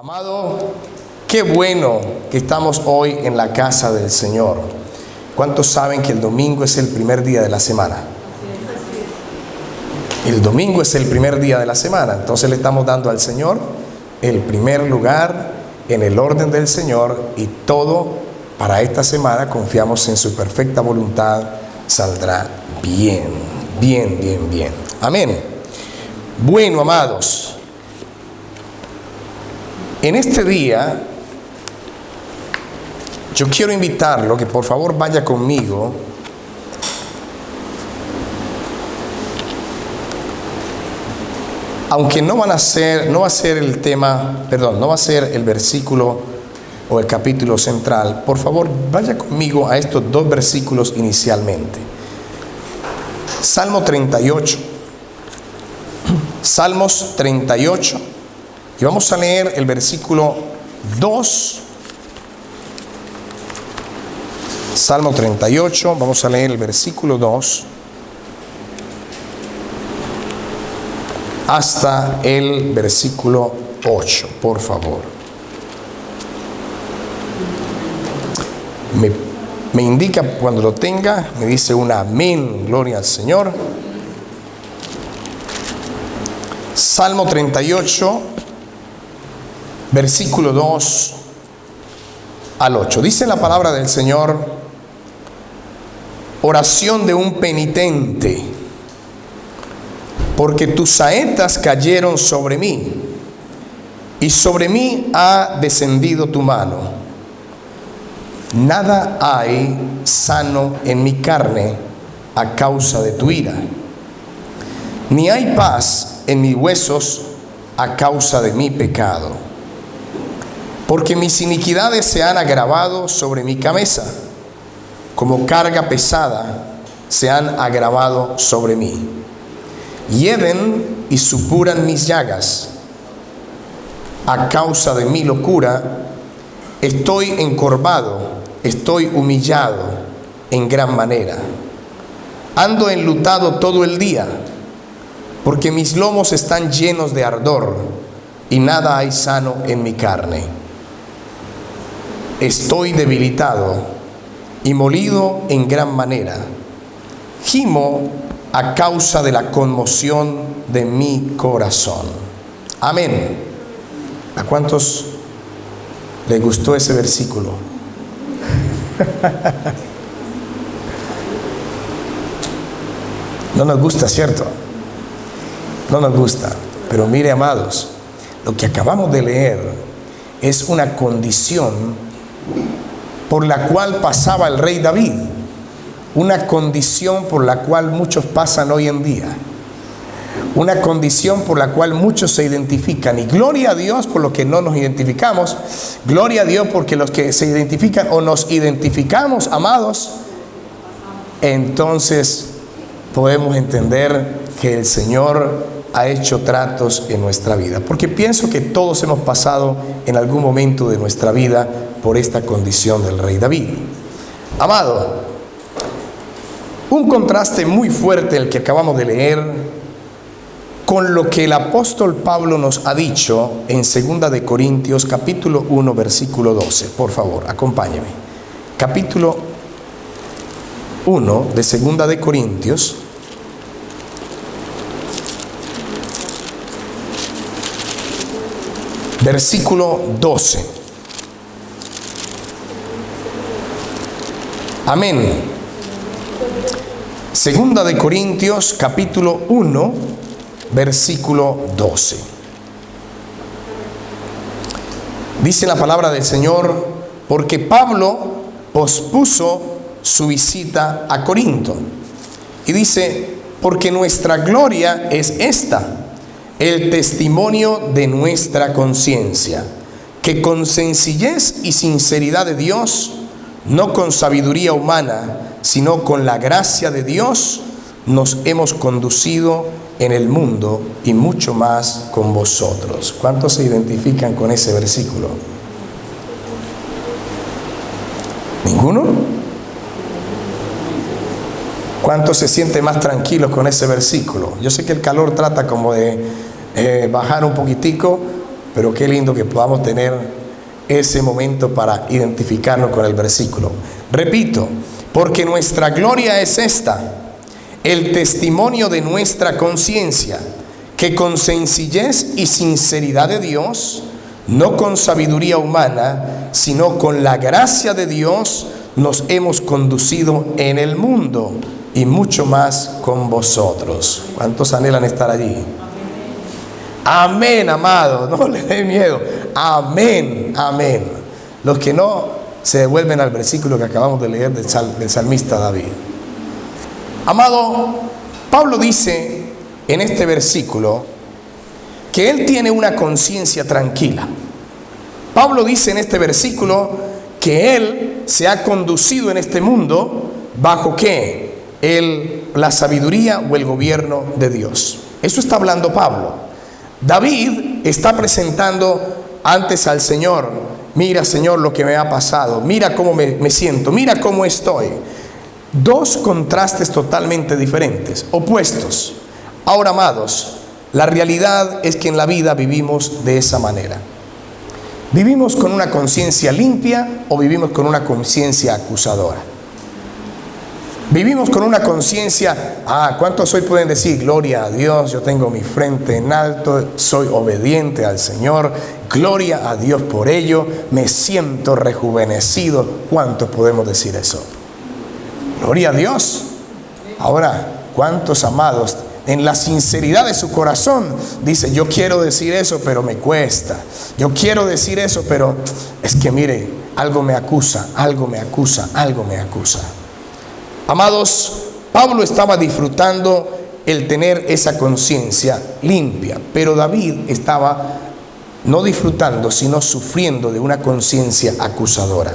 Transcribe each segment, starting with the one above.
Amado, qué bueno que estamos hoy en la casa del Señor. ¿Cuántos saben que el domingo es el primer día de la semana? El domingo es el primer día de la semana, entonces le estamos dando al Señor el primer lugar en el orden del Señor, y todo para esta semana confiamos en su perfecta voluntad saldrá bien. Amén. Bueno, amados, en este día yo quiero invitarlo que por favor vaya conmigo aunque no va a ser el versículo o el capítulo central. Por favor, vaya conmigo a estos dos versículos inicialmente. Salmo 38. Salmos 38. Y vamos a leer el versículo 2. Salmo 38, vamos a leer el versículo 2 hasta el versículo 8, por favor. Me indica cuando lo tenga, me dice un amén, gloria al Señor. Salmo 38, versículo 2 al 8. Dice la palabra del Señor: oración de un penitente. Porque tus saetas cayeron sobre mí, y sobre mí ha descendido tu mano. Nada hay sano en mi carne a causa de tu ira, ni hay paz en mis huesos a causa de mi pecado. Porque mis iniquidades se han agravado sobre mi cabeza, como carga pesada se han agravado sobre mí. Hieden y supuran mis llagas. A causa de mi locura estoy encorvado, estoy humillado en gran manera. Ando enlutado todo el día, porque mis lomos están llenos de ardor, y nada hay sano en mi carne. Estoy debilitado y molido en gran manera. Gimo a causa de la conmoción de mi corazón. Amén. ¿A cuántos les gustó ese versículo? No nos gusta, ¿cierto? No nos gusta. Pero mire, amados, lo que acabamos de leer es una condición por la cual pasaba el rey David. Una condición por la cual muchos pasan hoy en día. Una condición por la cual muchos se identifican. Y gloria a Dios por los que no nos identificamos. Gloria a Dios porque los que se identifican o nos identificamos, amados, entonces podemos entender que el Señor ha hecho tratos en nuestra vida. Porque pienso que todos hemos pasado en algún momento de nuestra vida por esta condición del rey David. Amado, un contraste muy fuerte el que acabamos de leer con lo que el apóstol Pablo nos ha dicho en 2 de Corintios capítulo 1 versículo 12. Por favor, acompáñeme. Capítulo 1 de 2 de Corintios, versículo 12. Amén. Segunda de Corintios, capítulo 1, versículo 12. Dice la palabra del Señor: porque Pablo pospuso su visita a Corinto. Y dice: porque nuestra gloria es esta, el testimonio de nuestra conciencia, que con sencillez y sinceridad de Dios, no con sabiduría humana, sino con la gracia de Dios, nos hemos conducido en el mundo, y mucho más con vosotros. ¿Cuántos se identifican con ese versículo? ¿Ninguno? ¿Cuántos se sienten más tranquilos con ese versículo? Yo sé que el calor trata como de bajar un poquitico, pero qué lindo que podamos tener ese momento para identificarnos con el versículo. Repito, porque nuestra gloria es esta, el testimonio de nuestra conciencia, que con sencillez y sinceridad de Dios, no con sabiduría humana, sino con la gracia de Dios, nos hemos conducido en el mundo y mucho más con vosotros. ¿Cuántos anhelan estar allí? Amén, amado, no le den miedo. Amén, amén. Los que no, se devuelven al versículo que acabamos de leer del salmista David. Amado, Pablo dice en este versículo que él tiene una conciencia tranquila. Pablo dice en este versículo que él se ha conducido en este mundo bajo ¿qué? La sabiduría o el gobierno de Dios. Eso está hablando Pablo. David está presentando antes al Señor: mira, Señor, lo que me ha pasado, mira cómo me siento, mira cómo estoy. Dos contrastes totalmente diferentes, opuestos. Ahora, amados, la realidad es que en la vida vivimos de esa manera. ¿Vivimos con una conciencia limpia o vivimos con una conciencia acusadora? Vivimos con una conciencia, ¿cuántos hoy pueden decir gloria a Dios? Yo tengo mi frente en alto, soy obediente al Señor, gloria a Dios por ello, me siento rejuvenecido. ¿Cuántos podemos decir eso? Gloria a Dios. Ahora, ¿cuántos, amados, en la sinceridad de su corazón dice: yo quiero decir eso, pero me cuesta, yo quiero decir eso, pero es que mire, algo me acusa, algo me acusa, algo me acusa? Amados, Pablo estaba disfrutando el tener esa conciencia limpia, pero David estaba no disfrutando, sino sufriendo de una conciencia acusadora.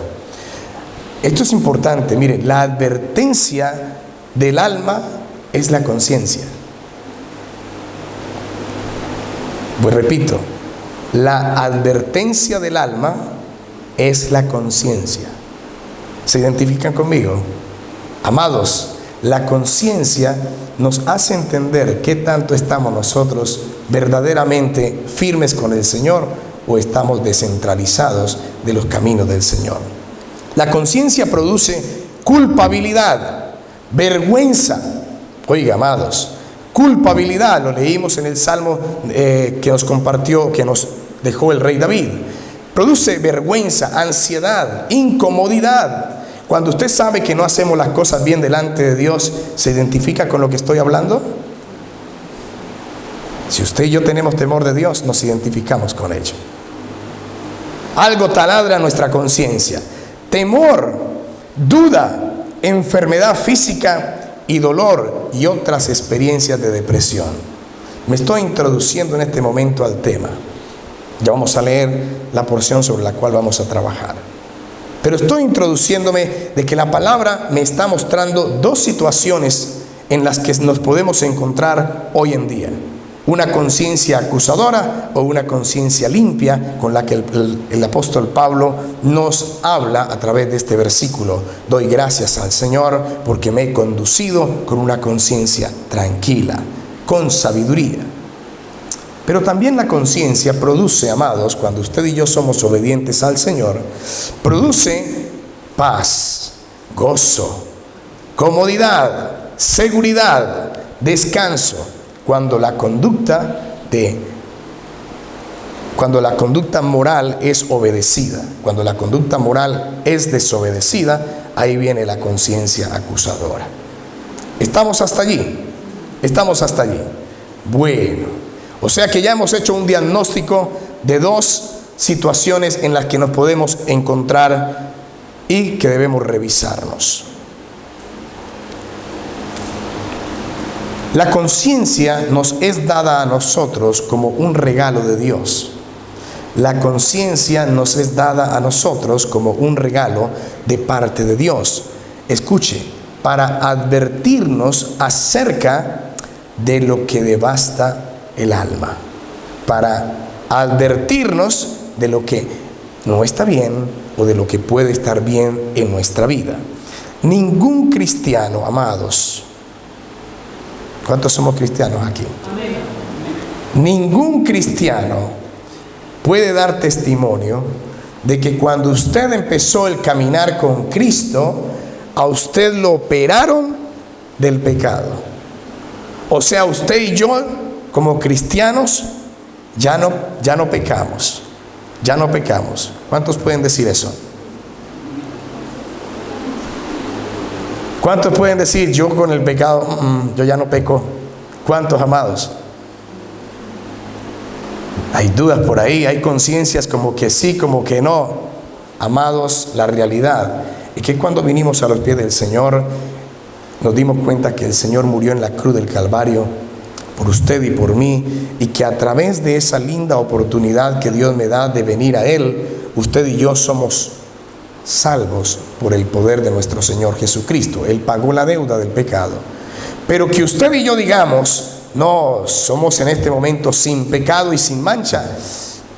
Esto es importante, miren, la advertencia del alma es la conciencia. Pues repito, la advertencia del alma es la conciencia. ¿Se identifican conmigo? Amados, la conciencia nos hace entender qué tanto estamos nosotros verdaderamente firmes con el Señor o estamos descentralizados de los caminos del Señor. La conciencia produce culpabilidad, vergüenza. Oiga, amados, culpabilidad, lo leímos en el Salmo que nos compartió, que nos dejó el rey David. Produce vergüenza, ansiedad, incomodidad. Cuando usted sabe que no hacemos las cosas bien delante de Dios, ¿se identifica con lo que estoy hablando? Si usted y yo tenemos temor de Dios, nos identificamos con ello. Algo taladra nuestra conciencia: temor, duda, enfermedad física y dolor y otras experiencias de depresión. Me estoy introduciendo en este momento al tema. Ya vamos a leer la porción sobre la cual vamos a trabajar. Pero estoy introduciéndome de que la palabra me está mostrando dos situaciones en las que nos podemos encontrar hoy en día: una conciencia acusadora o una conciencia limpia, con la que el apóstol Pablo nos habla a través de este versículo. Doy gracias al Señor porque me he conducido con una conciencia tranquila, con sabiduría. Pero también la conciencia produce, amados, cuando usted y yo somos obedientes al Señor, produce paz, gozo, comodidad, seguridad, descanso, cuando la conducta moral es obedecida. Cuando la conducta moral es desobedecida, ahí viene la conciencia acusadora. ¿Estamos hasta allí? ¿Estamos hasta allí? Bueno, o sea que ya hemos hecho un diagnóstico de dos situaciones en las que nos podemos encontrar y que debemos revisarnos. La conciencia nos es dada a nosotros como un regalo de Dios. La conciencia nos es dada a nosotros como un regalo de parte de Dios. Escuche, para advertirnos acerca de lo que devasta el alma, para advertirnos de lo que no está bien o de lo que puede estar bien en nuestra vida. Ningún cristiano, amados, ¿cuántos somos cristianos aquí? Amén. Ningún cristiano puede dar testimonio de que cuando usted empezó el caminar con Cristo, a usted lo operaron del pecado. O sea, usted y yo, como cristianos, ya no pecamos. Ya no pecamos. ¿Cuántos pueden decir eso? ¿Cuántos pueden decir, yo con el pecado, yo ya no peco? ¿Cuántos, amados? Hay dudas por ahí, hay conciencias como que sí, como que no. Amados, la realidad es que cuando vinimos a los pies del Señor, nos dimos cuenta que el Señor murió en la cruz del Calvario por usted y por mí, y que a través de esa linda oportunidad que Dios me da de venir a Él, usted y yo somos salvos por el poder de nuestro Señor Jesucristo. Él pagó la deuda del pecado. Pero que usted y yo digamos, no, somos en este momento sin pecado y sin mancha,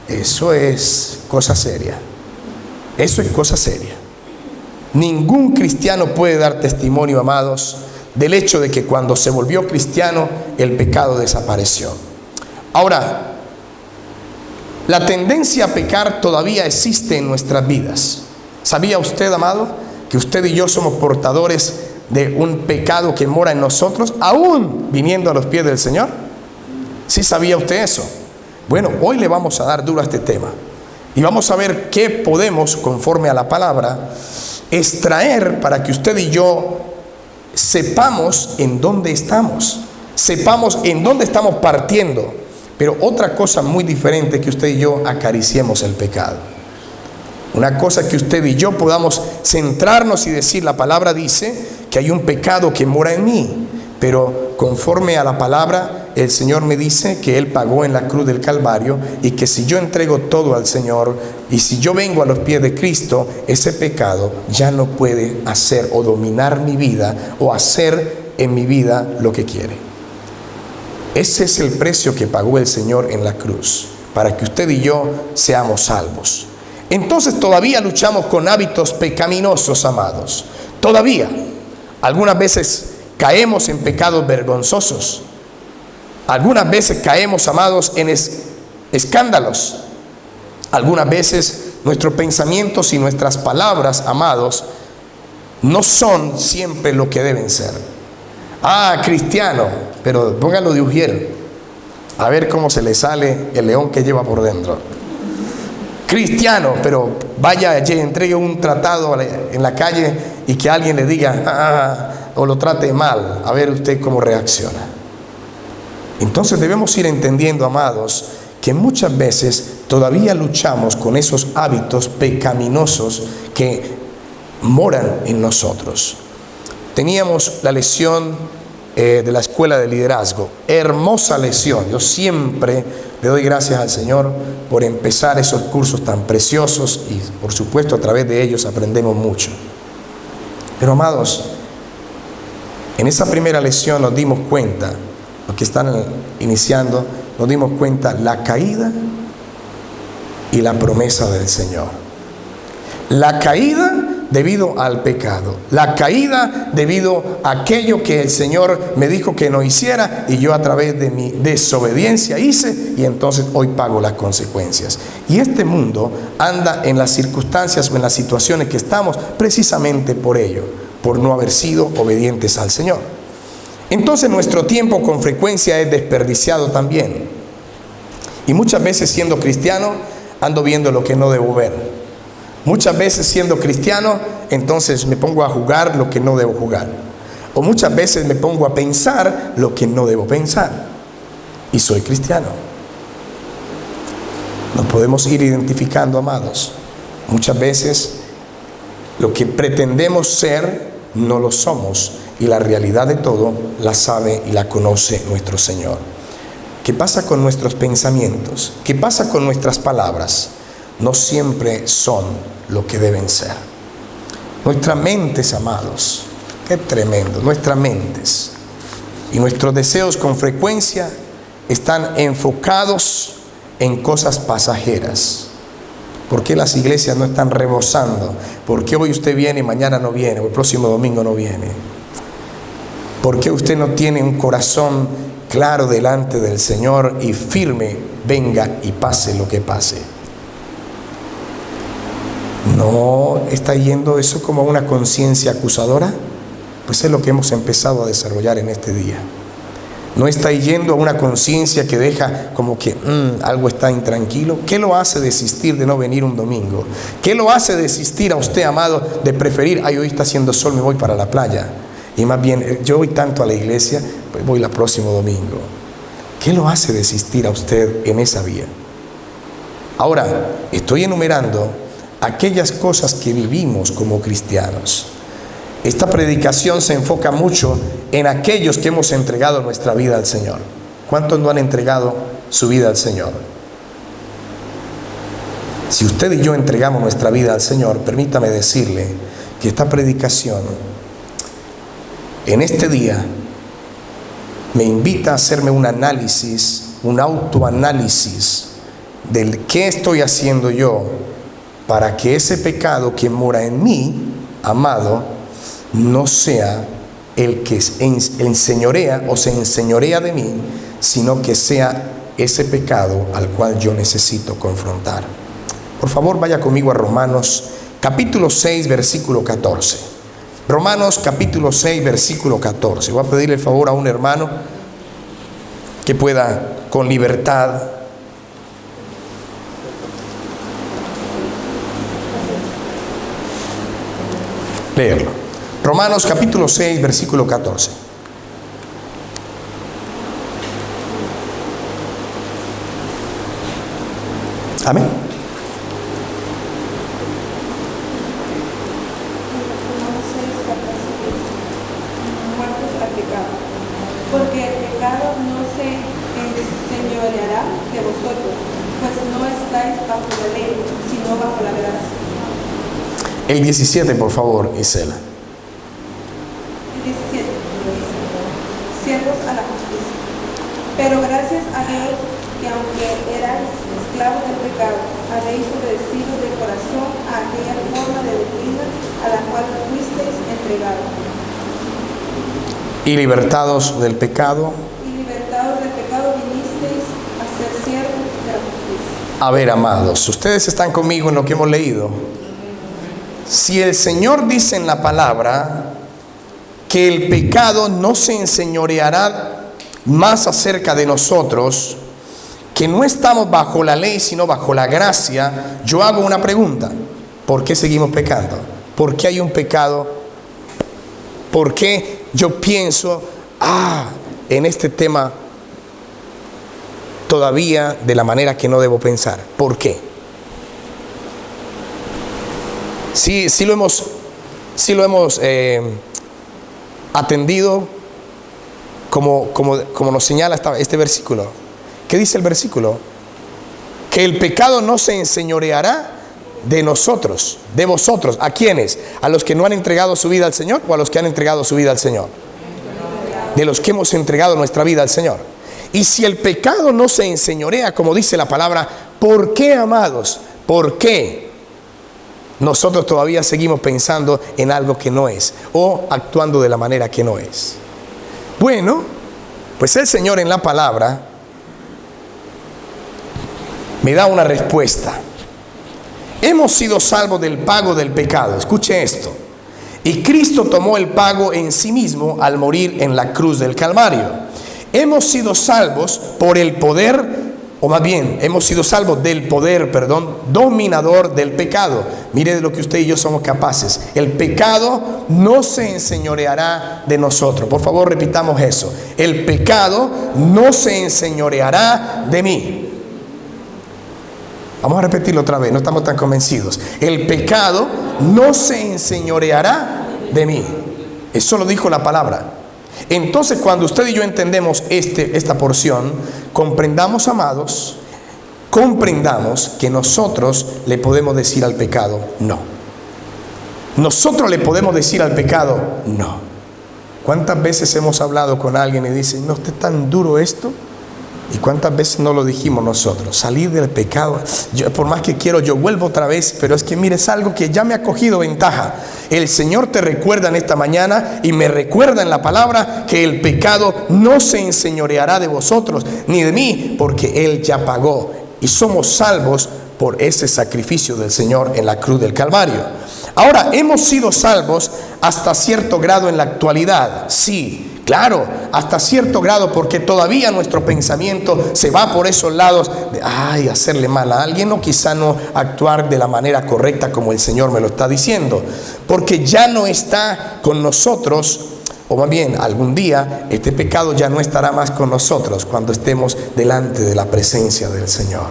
eso es cosa seria. Eso es cosa seria. Ningún cristiano puede dar testimonio, amados, del hecho de que cuando se volvió cristiano, el pecado desapareció. Ahora, la tendencia a pecar todavía existe en nuestras vidas. ¿Sabía usted, amado, que usted y yo somos portadores de un pecado que mora en nosotros, aún viniendo a los pies del Señor? ¿Sí sabía usted eso? Bueno, hoy le vamos a dar duro a este tema. Y vamos a ver qué podemos, conforme a la palabra, extraer para que usted y yo sepamos en dónde estamos. Sepamos en dónde estamos partiendo. Pero otra cosa muy diferente, que usted y yo acariciemos el pecado. Una cosa que usted y yo podamos centrarnos y decir, la palabra dice que hay un pecado que mora en mí, pero conforme a la palabra, el Señor me dice que Él pagó en la cruz del Calvario, y que si yo entrego todo al Señor y si yo vengo a los pies de Cristo, ese pecado ya no puede hacer o dominar mi vida o hacer en mi vida lo que quiere. Ese es el precio que pagó el Señor en la cruz, para que usted y yo seamos salvos. Entonces todavía luchamos con hábitos pecaminosos, amados. Todavía. Algunas veces caemos en pecados vergonzosos. Algunas veces caemos, amados, en escándalos. Algunas veces nuestros pensamientos y nuestras palabras, amados, no son siempre lo que deben ser. Ah, cristiano, pero póngalo de ujier, a ver cómo se le sale el león que lleva por dentro. Cristiano, pero vaya allí, entregue un tratado en la calle y que alguien le diga o lo trate mal, a ver usted cómo reacciona. Entonces debemos ir entendiendo, amados, que muchas veces todavía luchamos con esos hábitos pecaminosos que moran en nosotros. Teníamos la lección de la escuela de liderazgo, hermosa lección. Yo siempre le doy gracias al Señor por empezar esos cursos tan preciosos, y por supuesto a través de ellos aprendemos mucho. Pero, amados, en esa primera lección nos dimos cuenta, los que están iniciando, nos dimos cuenta la caída y la promesa del Señor. La caída debido al pecado, la caída debido a aquello que el Señor me dijo que no hiciera, y yo a través de mi desobediencia hice, y entonces hoy pago las consecuencias. Y este mundo anda en las circunstancias o en las situaciones que estamos precisamente por ello, por no haber sido obedientes al Señor. Entonces nuestro tiempo con frecuencia es desperdiciado también, y muchas veces siendo cristiano ando viendo lo que no debo ver. Muchas veces siendo cristiano, entonces me pongo a jugar lo que no debo jugar. O muchas veces me pongo a pensar lo que no debo pensar. Y soy cristiano. Nos podemos ir identificando, amados. Muchas veces lo que pretendemos ser no lo somos. Y la realidad de todo la sabe y la conoce nuestro Señor. ¿Qué pasa con nuestros pensamientos? ¿Qué pasa con nuestras palabras? No siempre son lo que deben ser. Nuestras mentes, amados, qué tremendo, nuestras mentes y nuestros deseos con frecuencia están enfocados en cosas pasajeras. ¿Por qué las iglesias no están rebosando? ¿Por qué hoy usted viene y mañana no viene, o el próximo domingo no viene? ¿Por qué usted no tiene un corazón claro delante del Señor y firme, venga y pase lo que pase? ¿No está yendo eso como una conciencia acusadora? Pues es lo que hemos empezado a desarrollar en este día. ¿No está yendo a una conciencia que deja como que algo está intranquilo? ¿Qué lo hace desistir de no venir un domingo? ¿Qué lo hace desistir a usted, amado, de preferir, ay, hoy está haciendo sol, me voy para la playa? Y más bien, yo voy tanto a la iglesia, pues voy el próximo domingo. ¿Qué lo hace desistir a usted en esa vía? Ahora, estoy enumerando aquellas cosas que vivimos como cristianos. Esta predicación se enfoca mucho en aquellos que hemos entregado nuestra vida al Señor. ¿Cuántos no han entregado su vida al Señor? Si usted y yo entregamos nuestra vida al Señor, permítame decirle que esta predicación en este día me invita a hacerme un análisis, un autoanálisis del qué estoy haciendo yo para que ese pecado que mora en mí, amado, no sea el que enseñorea o se enseñorea de mí, sino que sea ese pecado al cual yo necesito confrontar. Por favor, vaya conmigo a Romanos capítulo 6, versículo 14. Romanos capítulo 6, versículo 14. Voy a pedirle el favor a un hermano que pueda con libertad leerlo. Romanos capítulo 6, versículo 14. Amén. Porque el pecado no se enseñoreará de vosotros, pues no estáis bajo la ley, sino bajo la gracia. El 17, por favor, Isela. El 17. Siervos a la justicia. Pero gracias a Dios que aunque erais esclavos del pecado, habéis obedecido de corazón a aquella forma de doctrina a la cual fuisteis entregados. Y libertados del pecado. Y libertados del pecado vinisteis a ser siervos de la justicia. A ver, amados, ustedes están conmigo en lo que hemos leído. Si el Señor dice en la palabra que el pecado no se enseñoreará más acerca de nosotros, que no estamos bajo la ley sino bajo la gracia, yo hago una pregunta: ¿por qué seguimos pecando? ¿Por qué hay un pecado? ¿Por qué yo pienso en este tema todavía de la manera que no debo pensar? ¿Por qué? Sí lo hemos atendido como nos señala este versículo. ¿Qué dice el versículo? Que el pecado no se enseñoreará de nosotros, de vosotros. ¿A quiénes? ¿A los que no han entregado su vida al Señor o a los que han entregado su vida al Señor? De los que hemos entregado nuestra vida al Señor. Y si el pecado no se enseñorea, como dice la palabra, ¿por qué, amados? ¿Por qué nosotros todavía seguimos pensando en algo que no es o actuando de la manera que no es? Bueno, pues el Señor en la palabra me da una respuesta. Hemos sido salvos del pago del pecado. Escuche esto. Y Cristo tomó el pago en sí mismo al morir en la cruz del Calvario. Hemos sido salvos por el poder, o más bien, hemos sido salvos del poder, dominador del pecado. Mire de lo que usted y yo somos capaces. El pecado no se enseñoreará de nosotros. Por favor, repitamos eso. El pecado no se enseñoreará de mí. Vamos a repetirlo otra vez, no estamos tan convencidos. El pecado no se enseñoreará de mí. Eso lo dijo la palabra. Entonces, cuando usted y yo entendemos esta porción, comprendamos, amados, comprendamos que nosotros le podemos decir al pecado no. Nosotros le podemos decir al pecado no. ¿Cuántas veces hemos hablado con alguien y dice, no esté tan duro esto? ¿Y cuántas veces no lo dijimos nosotros? Salir del pecado. Por más que quiero, yo vuelvo otra vez. Pero es que mire, es algo que ya me ha cogido ventaja. El Señor te recuerda en esta mañana y me recuerda en la palabra que el pecado no se enseñoreará de vosotros ni de mí, porque Él ya pagó. Y somos salvos por ese sacrificio del Señor en la cruz del Calvario. Ahora, hemos sido salvos hasta cierto grado en la actualidad. Sí, claro, hasta cierto grado, porque todavía nuestro pensamiento se va por esos lados de, hacerle mal a alguien, o quizá no actuar de la manera correcta como el Señor me lo está diciendo, porque ya no está con nosotros. O más bien, algún día este pecado ya no estará más con nosotros cuando estemos delante de la presencia del Señor.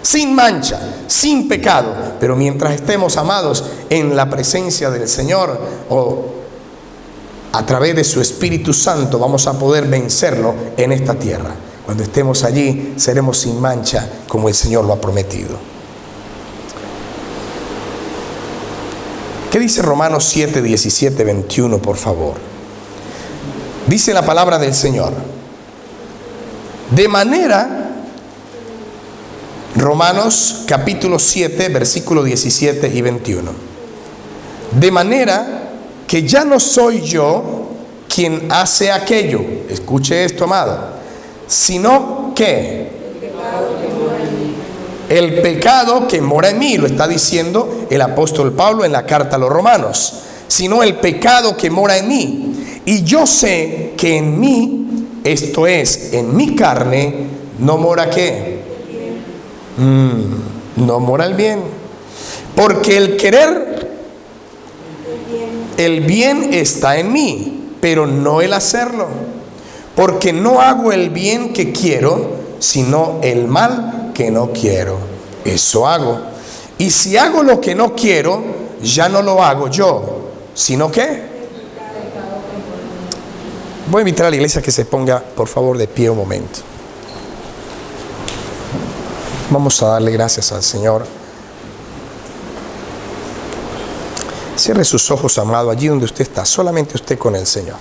Sin mancha, sin pecado. Pero mientras estemos, amados, en la presencia del Señor, o a través de su Espíritu Santo, vamos a poder vencerlo en esta tierra. Cuando estemos allí, seremos sin mancha como el Señor lo ha prometido. ¿Qué dice Romanos 7, 17, 21, por favor? Dice la palabra del Señor. De manera, Romanos capítulo 7, versículo 17 y 21. De manera que ya no soy yo quien hace aquello. Escuche esto, amado. Sino que el pecado que mora en mí, lo está diciendo el apóstol Pablo en la carta a los Romanos. Sino el pecado que mora en mí. Y yo sé que en mí, esto es, en mi carne, no mora ¿qué? No mora el bien. Porque el querer, el bien está en mí, pero no el hacerlo. Porque no hago el bien que quiero, sino el mal que no quiero. Eso hago. Y si hago lo que no quiero, ya no lo hago yo, sino ¿qué? Voy a invitar a la iglesia que se ponga, por favor, de pie un momento. Vamos a darle gracias al Señor. Cierre sus ojos, amado, allí donde usted está. Solamente usted con el Señor.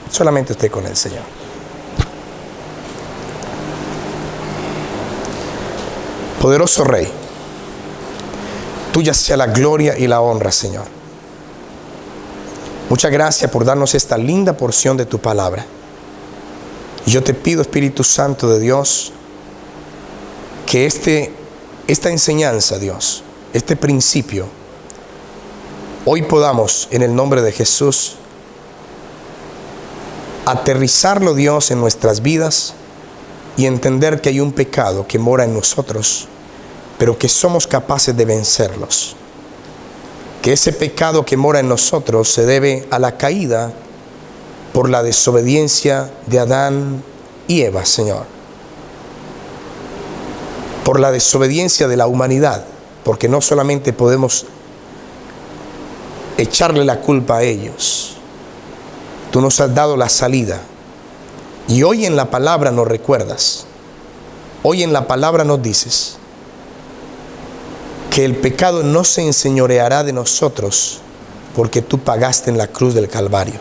Solamente usted con el Señor. Poderoso Rey, tuya sea la gloria y la honra, Señor. Muchas gracias por darnos esta linda porción de tu palabra. Y yo te pido, Espíritu Santo de Dios, que esta enseñanza, Dios, este principio, hoy podamos, en el nombre de Jesús, aterrizarlo, Dios, en nuestras vidas y entender que hay un pecado que mora en nosotros, pero que somos capaces de vencerlos. Que ese pecado que mora en nosotros se debe a la caída por la desobediencia de Adán y Eva, Señor. Por la desobediencia de la humanidad, porque no solamente podemos echarle la culpa a ellos. Tú nos has dado la salida. Y hoy en la palabra nos recuerdas. Hoy en la palabra nos dices que el pecado no se enseñoreará de nosotros porque tú pagaste en la cruz del Calvario.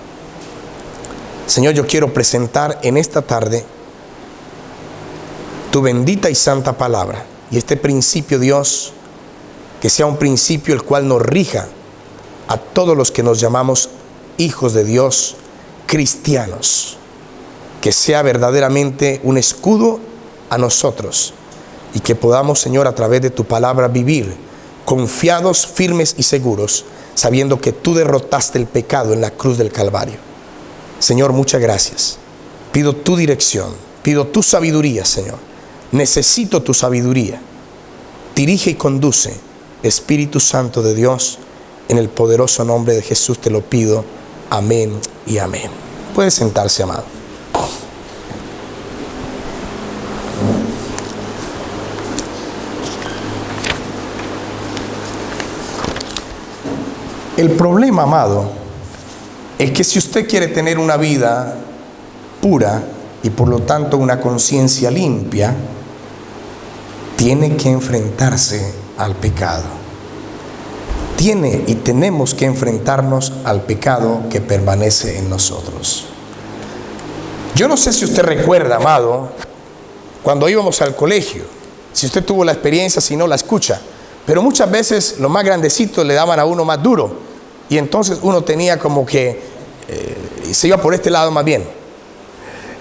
Señor, yo quiero presentar en esta tarde tu bendita y santa palabra. Y este principio, Dios, que sea un principio el cual nos rija a todos los que nos llamamos hijos de Dios, cristianos. Que sea verdaderamente un escudo a nosotros. Y que podamos, Señor, a través de tu palabra vivir confiados, firmes y seguros, sabiendo que tú derrotaste el pecado en la cruz del Calvario. Señor, muchas gracias. Pido tu dirección, pido tu sabiduría, Señor. Necesito tu sabiduría. Dirige y conduce, Espíritu Santo de Dios, en el poderoso nombre de Jesús te lo pido. Amén y amén. Puede sentarse, amado. El problema, amado, es que si usted quiere tener una vida pura y por lo tanto una conciencia limpia, tiene que enfrentarse al pecado. Tiene y tenemos que enfrentarnos al pecado que permanece en nosotros. Yo no sé si usted recuerda, amado, cuando íbamos al colegio, si usted tuvo la experiencia, si no la escucha, pero muchas veces los más grandecitos le daban a uno más duro. Y entonces uno tenía como que se iba por este lado más bien.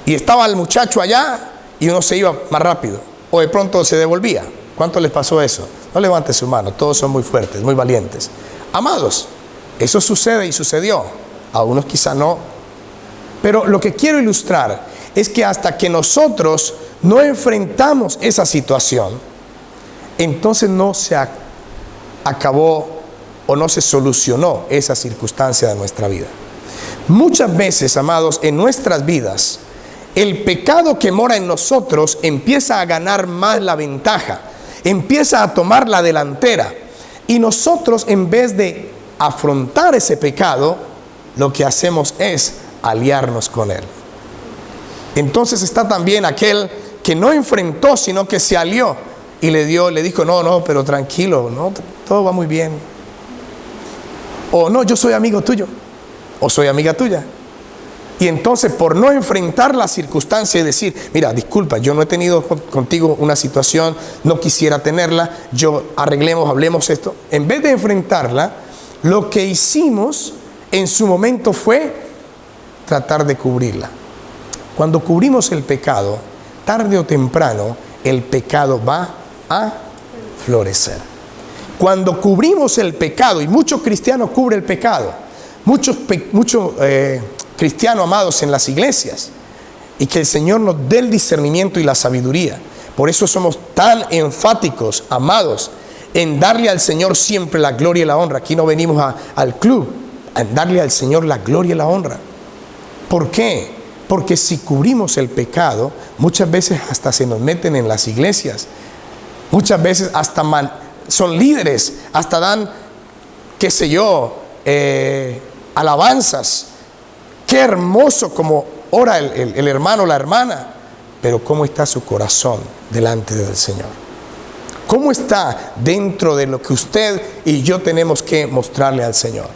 Y estaba el muchacho allá y uno se iba más rápido. O de pronto se devolvía. ¿Cuánto les pasó eso? No levante su mano, todos son muy fuertes, muy valientes. Amados, eso sucede y sucedió. A unos quizá no. Pero lo que quiero ilustrar es que hasta que nosotros no enfrentamos esa situación, entonces no se acabó o no se solucionó esa circunstancia de nuestra vida. Muchas veces, amados, en nuestras vidas, el pecado que mora en nosotros empieza a ganar más la ventaja, empieza a tomar la delantera. Y nosotros, en vez de afrontar ese pecado, lo que hacemos es aliarnos con él. Entonces está también aquel que no enfrentó, sino que se alió y le dijo, no, pero tranquilo, no, todo va muy bien. O no, yo soy amigo tuyo, o soy amiga tuya. Y entonces, por no enfrentar la circunstancia y decir, mira, disculpa, yo no he tenido contigo una situación, no quisiera tenerla, hablemos esto. En vez de enfrentarla, lo que hicimos en su momento fue tratar de cubrirla. Cuando cubrimos el pecado, tarde o temprano, el pecado va a florecer. Cuando cubrimos el pecado, y muchos cristianos cubren el pecado, muchos cristianos amados en las iglesias, y que el Señor nos dé el discernimiento y la sabiduría. Por eso somos tan enfáticos, amados, en darle al Señor siempre la gloria y la honra. Aquí no venimos al club, a darle al Señor la gloria y la honra. ¿Por qué? Porque si cubrimos el pecado, muchas veces hasta se nos meten en las iglesias, muchas veces hasta son líderes, hasta dan, qué sé yo, alabanzas. Qué hermoso como ora el hermano o la hermana, pero ¿cómo está su corazón delante del Señor? ¿Cómo está dentro de lo que usted y yo tenemos que mostrarle al Señor?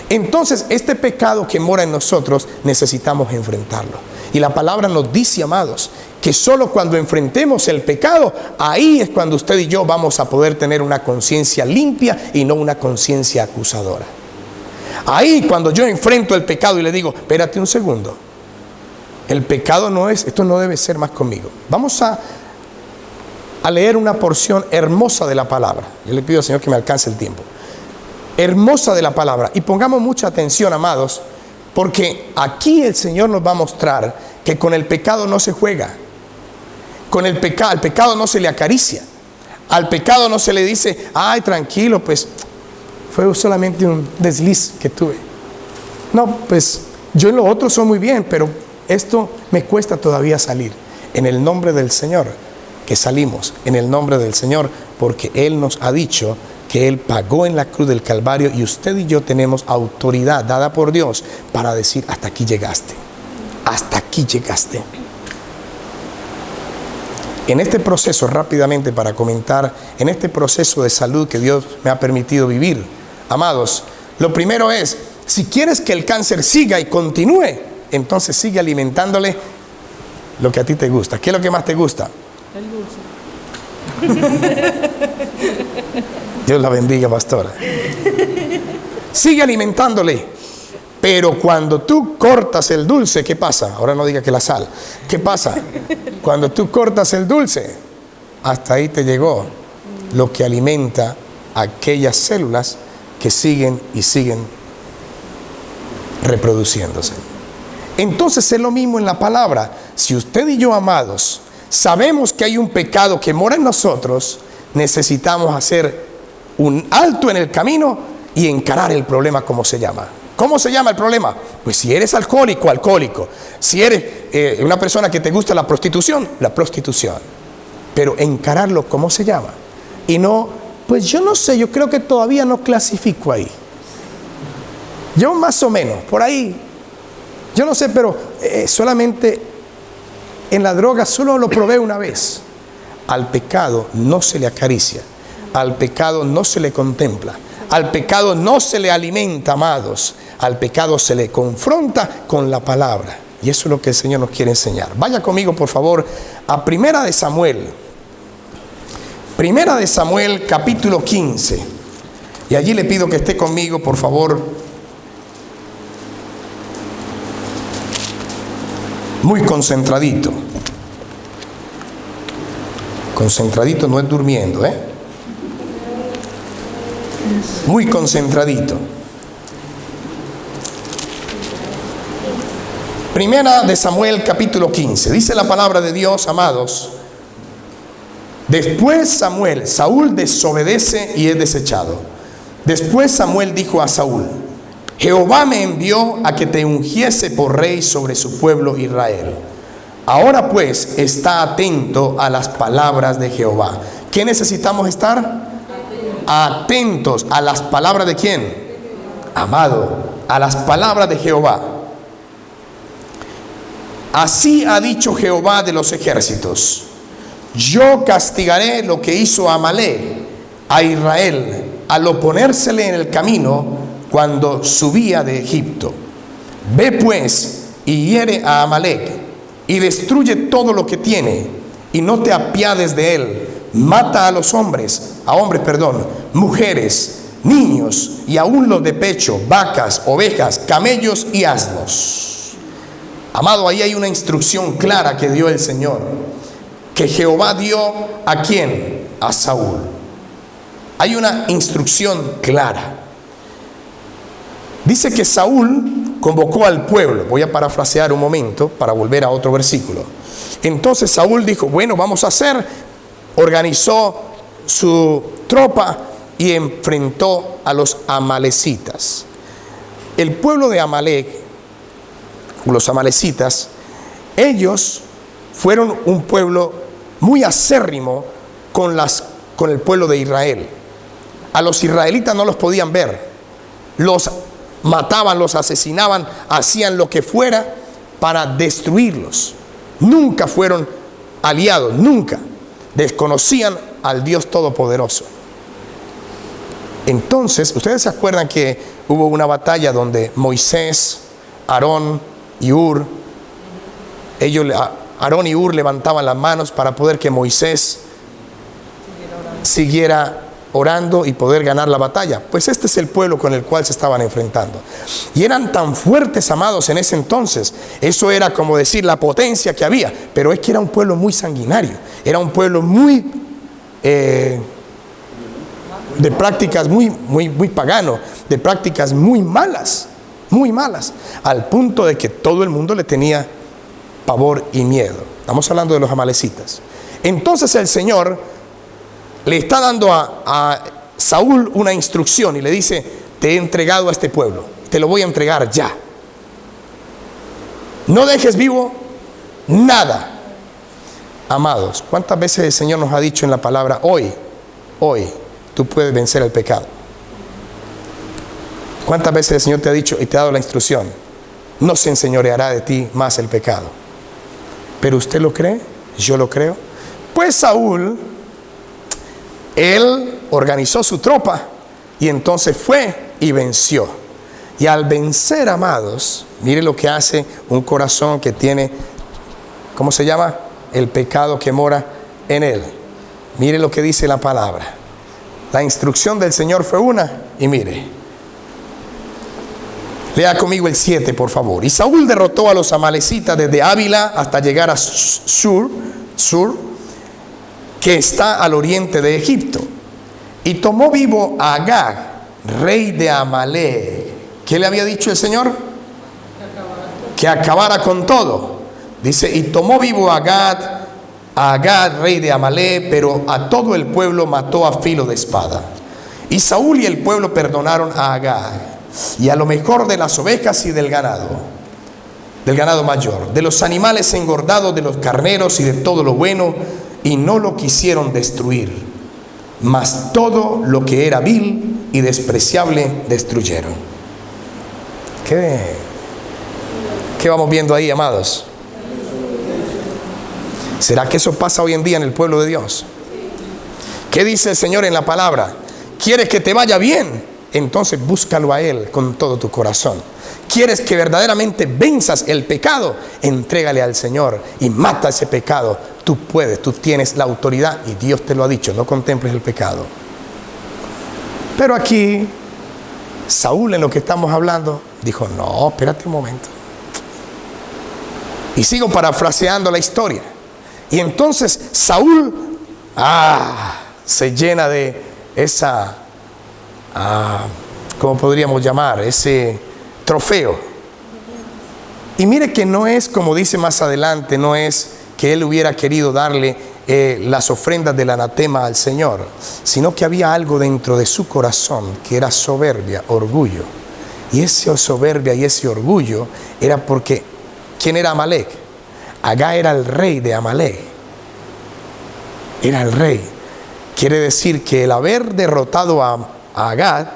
Entonces, este pecado que mora en nosotros necesitamos enfrentarlo. Y la palabra nos dice, amados, que solo cuando enfrentemos el pecado, ahí es cuando usted y yo vamos a poder tener una conciencia limpia y no una conciencia acusadora. Ahí cuando yo enfrento el pecado y le digo, espérate un segundo, el pecado esto no debe ser más conmigo. Vamos a leer una porción hermosa de la palabra. Yo le pido al Señor que me alcance el tiempo. Hermosa de la palabra. Y pongamos mucha atención, amados, porque aquí el Señor nos va a mostrar que con el pecado no se juega. Al pecado no se le acaricia. Al pecado no se le dice, ay, tranquilo, pues fue solamente un desliz que tuve. No, pues yo en lo otro soy muy bien, pero esto me cuesta todavía salir. En el nombre del Señor que salimos, en el nombre del Señor, porque Él nos ha dicho que Él pagó en la cruz del Calvario y usted y yo tenemos autoridad dada por Dios para decir, hasta aquí llegaste, hasta aquí llegaste. En este proceso, rápidamente para comentar, en este proceso de salud que Dios me ha permitido vivir, amados, lo primero es, si quieres que el cáncer siga y continúe, entonces sigue alimentándole lo que a ti te gusta. ¿Qué es lo que más te gusta? El dulce. Dios la bendiga, pastora. Sigue alimentándole. Pero cuando tú cortas el dulce, ¿qué pasa? Ahora no diga que la sal. ¿Qué pasa? Cuando tú cortas el dulce, hasta ahí te llegó lo que alimenta aquellas células que siguen y siguen reproduciéndose. Entonces es lo mismo en la palabra. Si usted y yo, amados, sabemos que hay un pecado que mora en nosotros, necesitamos hacer un alto en el camino y encarar el problema como se llama. ¿Cómo se llama el problema? Pues si eres alcohólico, alcohólico. Si eres una persona que te gusta la prostitución, la prostitución. Pero encararlo como se llama. Y no, pues yo no sé, yo creo que todavía no clasifico ahí. Yo más o menos, por ahí. Yo no sé, pero solamente en la droga solo lo probé una vez. Al pecado no se le acaricia. Al pecado no se le contempla. Al pecado no se le alimenta, amados. Al pecado se le confronta con la palabra. Y eso es lo que el Señor nos quiere enseñar. Vaya conmigo, por favor, a Primera de Samuel. Primera de Samuel, capítulo 15. Y allí le pido que esté conmigo, por favor. Muy concentradito. Concentradito no es durmiendo, muy concentradito. Primera de Samuel capítulo 15. Dice la palabra de Dios, amados. Después Saúl desobedece y es desechado. Después Samuel dijo a Saúl: Jehová me envió a que te ungiese por rey sobre su pueblo Israel. Ahora pues, está atento a las palabras de Jehová. ¿Qué necesitamos estar? Atentos a las palabras de ¿quién? Amado, a las palabras de Jehová. Así ha dicho Jehová de los ejércitos: yo castigaré lo que hizo Amalek a Israel al oponérsele en el camino cuando subía de Egipto. Ve pues y hiere a Amalek y destruye todo lo que tiene, y no te apiades de él. Mata a los hombres, mujeres, niños y aún los de pecho, vacas, ovejas, camellos y asnos. Amado, ahí hay una instrucción clara que dio el Señor, que Jehová dio ¿a quién? A Saúl. Hay una instrucción clara. Dice que Saúl convocó al pueblo. Voy a parafrasear un momento para volver a otro versículo. Entonces Saúl dijo: bueno, vamos a hacer. Organizó su tropa y enfrentó a los amalecitas. El pueblo de Amalek, los amalecitas, ellos fueron un pueblo muy acérrimo con el pueblo de Israel. A los israelitas no los podían ver. Los mataban, los asesinaban, hacían lo que fuera para destruirlos. Nunca fueron aliados, nunca. Desconocían al Dios Todopoderoso. Entonces, ustedes se acuerdan que hubo una batalla donde Moisés, Aarón y Hur, Aarón y Hur levantaban las manos para poder que Moisés siguiera orando y poder ganar la batalla. Pues este es el pueblo con el cual se estaban enfrentando. Y eran tan fuertes, amados, en ese entonces. Eso era como decir la potencia que había. Pero es que era un pueblo muy sanguinario. Era un pueblo muy de prácticas muy pagano, de prácticas muy malas, al punto de que todo el mundo le tenía pavor y miedo. Estamos hablando de los amalecitas. Entonces el Señor le está dando a Saúl una instrucción y le dice: te he entregado a este pueblo, te lo voy a entregar ya. No dejes vivo nada. Amados, ¿cuántas veces el Señor nos ha dicho en la palabra: hoy tú puedes vencer el pecado? ¿Cuántas veces el Señor te ha dicho y te ha dado la instrucción: no se enseñoreará de ti más el pecado? ¿Pero usted lo cree? ¿Yo lo creo? Pues Saúl, él organizó su tropa y entonces fue y venció. Y al vencer, amados, mire lo que hace un corazón que tiene, ¿cómo se llama? El pecado que mora en él. Mire lo que dice la palabra. La instrucción del Señor fue una, y mire. Lea conmigo el 7, por favor. Y Saúl derrotó a los amalecitas desde Ávila hasta llegar a Sur, que está al oriente de Egipto, y tomó vivo a Agag, rey de Amalek. ¿Qué le había dicho el Señor? Que acabara con todo. Dice: y tomó vivo a Agag, rey de Amalek, pero a todo el pueblo mató a filo de espada. Y Saúl y el pueblo perdonaron a Agag, y a lo mejor de las ovejas y del ganado mayor, de los animales engordados, de los carneros y de todo lo bueno, y no lo quisieron destruir, mas todo lo que era vil y despreciable destruyeron. ¿Qué vamos viendo ahí, amados? ¿Será que eso pasa hoy en día en el pueblo de Dios? ¿Qué dice el Señor en la palabra? ¿Quieres que te vaya bien? Entonces búscalo a Él con todo tu corazón. ¿Quieres que verdaderamente venzas el pecado? Entrégale al Señor y mata ese pecado. Tú puedes, tú tienes la autoridad y Dios te lo ha dicho: no contemples el pecado. Pero aquí Saúl, en lo que estamos hablando, dijo: no, espérate un momento. Y sigo parafraseando la historia. Y entonces Saúl se llena de esa ¿cómo podríamos llamar? Ese trofeo. Y mire que no es, como dice más adelante, no es que él hubiera querido darle las ofrendas del anatema al Señor, sino que había algo dentro de su corazón que era soberbia, orgullo. Y esa soberbia y ese orgullo era porque, ¿quién era Amalek? Agag era el rey de Amalek. Era el rey. Quiere decir que el haber derrotado a Agag,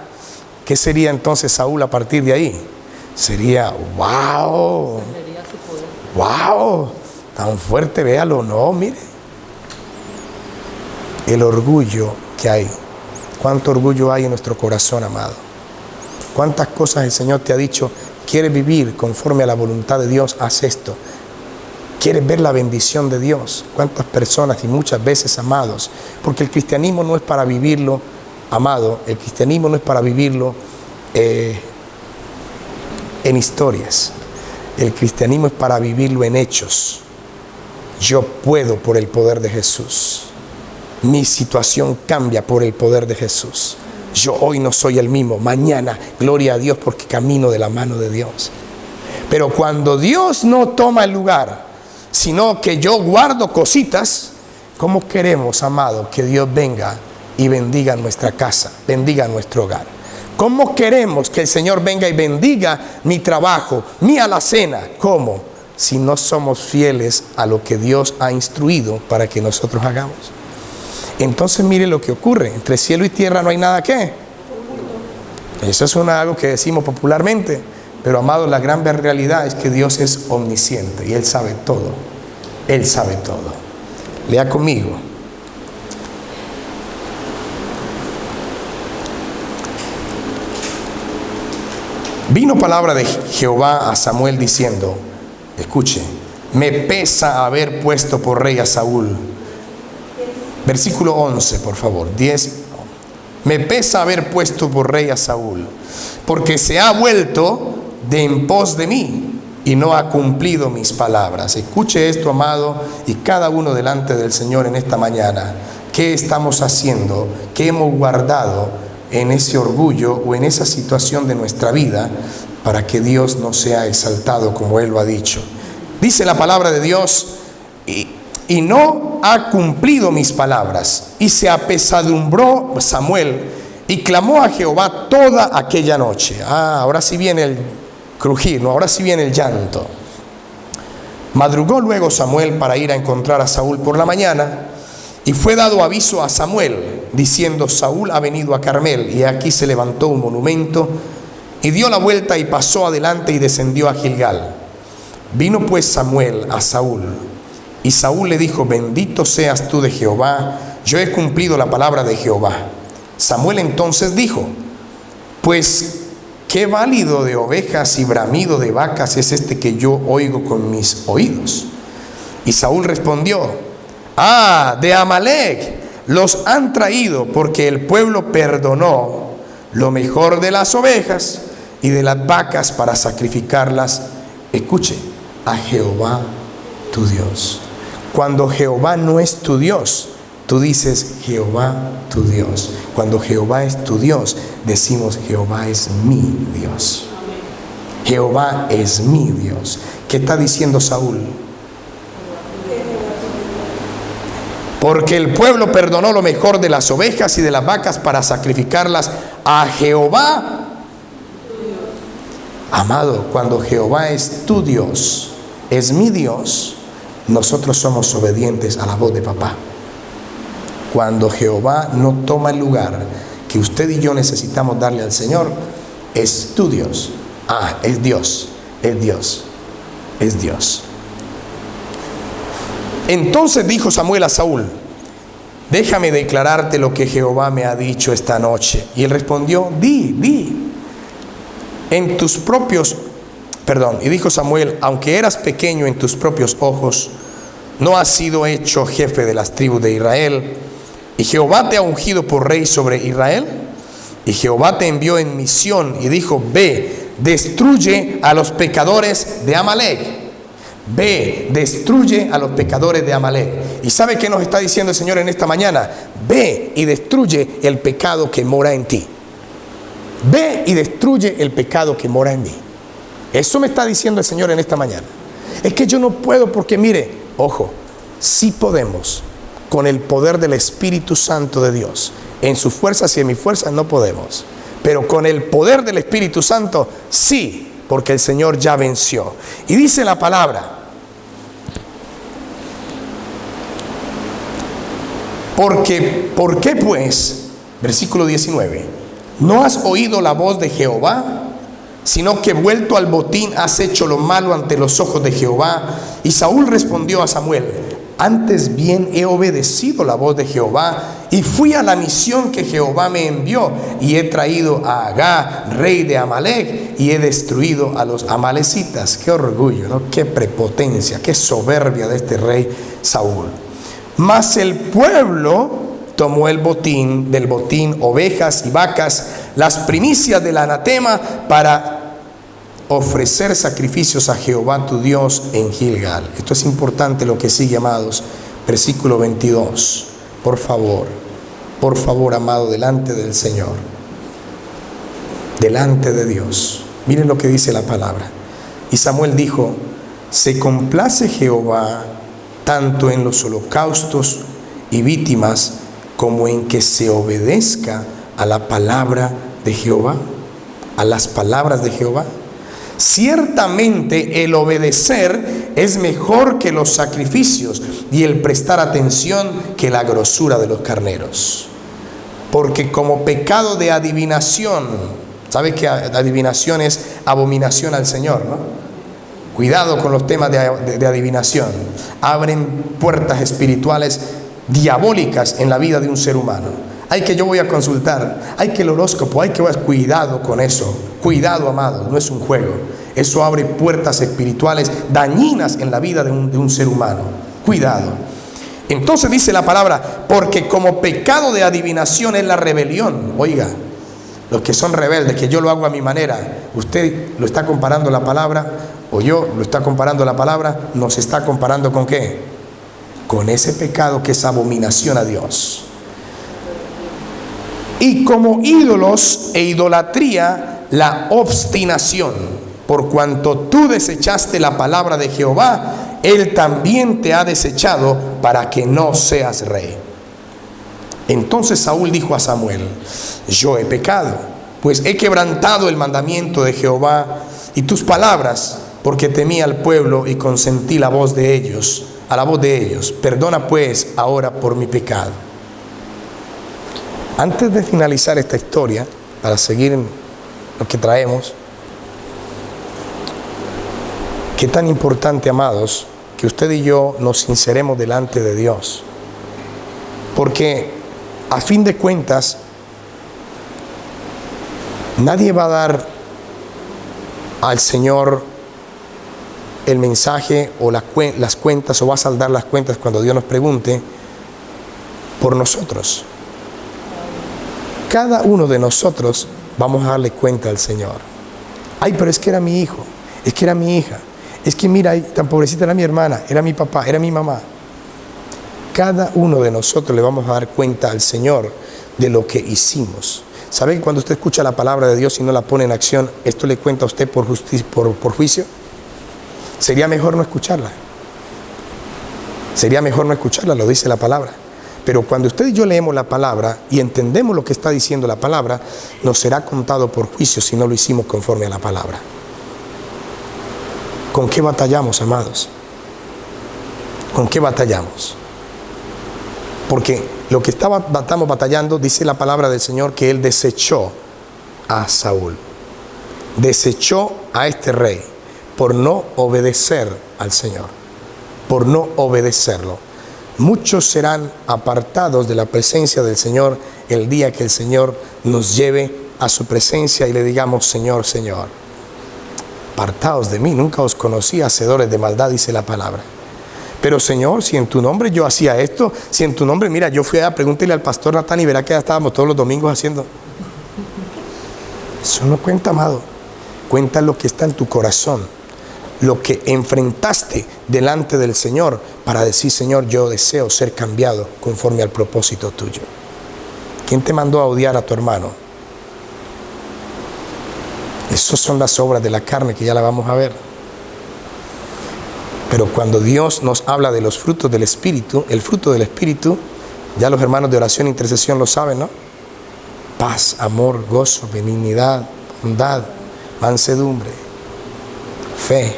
¿qué sería entonces Saúl a partir de ahí? Sería, wow, wow, tan fuerte, véalo, no, mire. El orgullo que hay. ¿Cuánto orgullo hay en nuestro corazón, amado? ¿Cuántas cosas el Señor te ha dicho? ¿Quieres vivir conforme a la voluntad de Dios? Haz esto. ¿Quieres ver la bendición de Dios? ¿Cuántas personas y muchas veces, amados? Porque el cristianismo no es para vivirlo, amado, el cristianismo no es para vivirlo en historias. El cristianismo es para vivirlo en hechos. Yo puedo por el poder de Jesús. Mi situación cambia por el poder de Jesús. Yo hoy no soy el mismo, mañana, gloria a Dios, porque camino de la mano de Dios. Pero cuando Dios no toma el lugar, sino que yo guardo cositas, ¿cómo queremos, amado, que Dios venga y bendiga nuestra casa, bendiga nuestro hogar? ¿Cómo queremos que el Señor venga y bendiga mi trabajo, mi alacena? ¿Cómo? Si no somos fieles a lo que Dios ha instruido para que nosotros hagamos. Entonces mire lo que ocurre. Entre cielo y tierra no hay nada que. Eso es algo que decimos popularmente. Pero, amados, la gran realidad es que Dios es omnisciente y Él sabe todo. Él sabe todo. Lea conmigo. Vino palabra de Jehová a Samuel diciendo, escuche, me pesa haber puesto por rey a Saúl. Versículo 11, por favor. 10. Me pesa haber puesto por rey a Saúl, porque se ha vuelto de en pos de mí y no ha cumplido mis palabras. Escuche esto, amado, y cada uno delante del Señor en esta mañana. ¿Qué estamos haciendo? ¿Qué hemos guardado en ese orgullo o en esa situación de nuestra vida para que Dios no sea exaltado como Él lo ha dicho? Dice la palabra de Dios, y no ha cumplido mis palabras. Y se apesadumbró Samuel y clamó a Jehová toda aquella noche. Ahora sí viene el crujir, no, ahora sí viene el llanto. Madrugó luego Samuel para ir a encontrar a Saúl por la mañana, y fue dado aviso a Samuel, diciendo, Saúl ha venido a Carmel, y aquí se levantó un monumento, y dio la vuelta y pasó adelante y descendió a Gilgal. Vino pues Samuel a Saúl, y Saúl le dijo, bendito seas tú de Jehová, yo he cumplido la palabra de Jehová. Samuel entonces dijo, pues qué válido de ovejas y bramido de vacas es este que yo oigo con mis oídos. Y Saúl respondió, de Amalek los han traído, porque el pueblo perdonó lo mejor de las ovejas y de las vacas para sacrificarlas, escuche, a Jehová tu Dios. Cuando Jehová no es tu Dios, tú dices Jehová tu Dios. Cuando Jehová es tu Dios, decimos Jehová es mi Dios. Jehová es mi Dios. ¿Qué está diciendo Saúl? Porque el pueblo perdonó lo mejor de las ovejas y de las vacas para sacrificarlas a Jehová. Amado, cuando Jehová es tu Dios, es mi Dios, nosotros somos obedientes a la voz de papá. Cuando Jehová no toma el lugar que usted y yo necesitamos darle al Señor, es tu Dios. Es Dios, es Dios, es Dios. Entonces dijo Samuel a Saúl, déjame declararte lo que Jehová me ha dicho esta noche. Y él respondió, di. Y dijo Samuel, aunque eras pequeño en tus propios ojos, no has sido hecho jefe de las tribus de Israel, y Jehová te ha ungido por rey sobre Israel. Y Jehová te envió en misión y dijo, ve, destruye a los pecadores de Amalek. Ve, destruye a los pecadores de Amalek. ¿Y sabe qué nos está diciendo el Señor en esta mañana? Ve y destruye el pecado que mora en ti. Ve y destruye el pecado que mora en mí. Eso me está diciendo el Señor en esta mañana. Es que yo no puedo porque mire, ojo, sí podemos con el poder del Espíritu Santo de Dios. En sus fuerzas y en mis fuerzas no podemos. Pero con el poder del Espíritu Santo sí, porque el Señor ya venció. Y dice la palabra, ¿por qué pues? Versículo 19. ¿No has oído la voz de Jehová? Sino que vuelto al botín has hecho lo malo ante los ojos de Jehová. Y Saúl respondió a Samuel: antes bien he obedecido la voz de Jehová y fui a la misión que Jehová me envió, y he traído a Agag, rey de Amalec, y he destruido a los amalecitas. Qué orgullo, ¿no? Qué prepotencia, qué soberbia de este rey Saúl. Mas el pueblo tomó del botín ovejas y vacas, las primicias del anatema, para ofrecer sacrificios a Jehová tu Dios en Gilgal. Esto es importante lo que sigue, amados. Versículo 22. Por favor, amado, delante del Señor, delante de Dios. Miren lo que dice la palabra. Y Samuel dijo: se complace Jehová tanto en los holocaustos y víctimas como en que se obedezca a la palabra de Jehová, a las palabras de Jehová. Ciertamente el obedecer es mejor que los sacrificios, y el prestar atención que la grosura de los carneros. Porque como pecado de adivinación, ¿sabe que adivinación es abominación al Señor, no? Cuidado con los temas de adivinación. Abren puertas espirituales diabólicas en la vida de un ser humano. Hay que yo voy a consultar, hay que el horóscopo, hay que cuidado con eso. Cuidado, amado, no es un juego. Eso abre puertas espirituales dañinas en la vida de un ser humano. Cuidado. Entonces dice la palabra: porque como pecado de adivinación es la rebelión. Oiga, los que son rebeldes, que yo lo hago a mi manera. Usted lo está comparando la palabra, o yo lo está comparando la palabra. ¿Nos está comparando con qué? Con ese pecado que es abominación a Dios. Y como ídolos e idolatría, la obstinación, por cuanto tú desechaste la palabra de Jehová, Él también te ha desechado para que no seas rey. Entonces Saúl dijo a Samuel: yo he pecado, pues he quebrantado el mandamiento de Jehová y tus palabras, porque temí al pueblo y consentí la voz de ellos, a la voz de ellos. Perdona pues ahora por mi pecado. Antes de finalizar esta historia, para seguir en lo que traemos, qué tan importante, amados, que usted y yo nos sinceremos delante de Dios. Porque a fin de cuentas, nadie va a dar al Señor el mensaje o las cuentas, o va a saldar las cuentas cuando Dios nos pregunte por nosotros. Cada uno de nosotros vamos a darle cuenta al Señor. Ay, pero es que era mi hijo, es que era mi hija, es que mira, tan pobrecita era mi hermana, era mi papá, era mi mamá. Cada uno de nosotros le vamos a dar cuenta al Señor de lo que hicimos. ¿Sabe que cuando usted escucha la palabra de Dios y no la pone en acción, esto le cuenta a usted por juicio? Sería mejor no escucharla. Sería mejor no escucharla, lo dice la palabra. Pero cuando usted y yo leemos la palabra y entendemos lo que está diciendo la palabra, nos será contado por juicio si no lo hicimos conforme a la palabra. ¿Con qué batallamos, amados? ¿Con qué batallamos? Porque lo que estamos batallando, dice la palabra del Señor, que Él desechó a Saúl. Desechó a este rey por no obedecer al Señor, por no obedecerlo. Muchos serán apartados de la presencia del Señor el día que el Señor nos lleve a su presencia y le digamos: Señor, Señor, apartaos de mí, nunca os conocí, hacedores de maldad, dice la palabra. Pero Señor, si en tu nombre yo hacía esto, si en tu nombre, mira, yo fui a pregúntele al pastor Natán y verá que ya estábamos todos los domingos haciendo. Eso no cuenta, amado. Cuenta lo que está en tu corazón, lo que enfrentaste delante del Señor para decir: Señor, yo deseo ser cambiado conforme al propósito tuyo. ¿Quién te mandó a odiar a tu hermano? Esas son las obras de la carne que ya la vamos a ver. Pero cuando Dios nos habla de los frutos del Espíritu, el fruto del Espíritu, ya los hermanos de oración e intercesión lo saben, ¿no? Paz, amor, gozo, benignidad, bondad, mansedumbre, fe.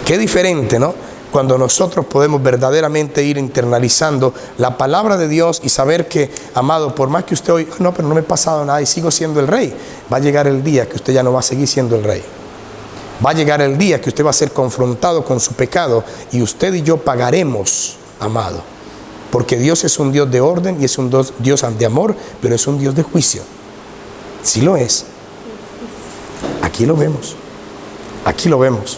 Qué diferente, ¿no? Cuando nosotros podemos verdaderamente ir internalizando la palabra de Dios y saber que, amado, por más que usted hoy, no, pero no me ha pasado nada y sigo siendo el rey, va a llegar el día que usted ya no va a seguir siendo el rey. Va a llegar el día que usted va a ser confrontado con su pecado y usted y yo pagaremos, amado. Porque Dios es un Dios de orden y es un Dios de amor, pero es un Dios de juicio. Sí lo es. Aquí lo vemos. Aquí lo vemos.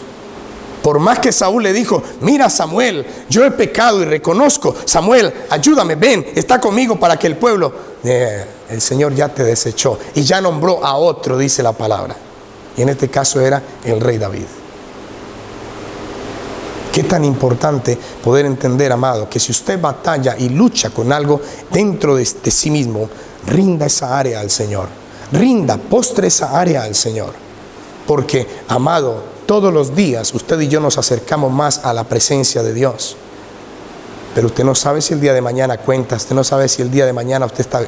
Por más que Saúl le dijo, mira Samuel, yo he pecado y reconozco, Samuel, ayúdame, ven, está conmigo para que el pueblo, el Señor ya te desechó y ya nombró a otro, dice la palabra. Y en este caso era el rey David. Qué tan importante poder entender, amado, que si usted batalla y lucha con algo dentro de sí mismo, rinda esa área al Señor. Rinda, postre esa área al Señor. Porque, amado, todos los días usted y yo nos acercamos más a la presencia de Dios. Pero usted no sabe si el día de mañana cuenta, usted no sabe si el día de mañana usted está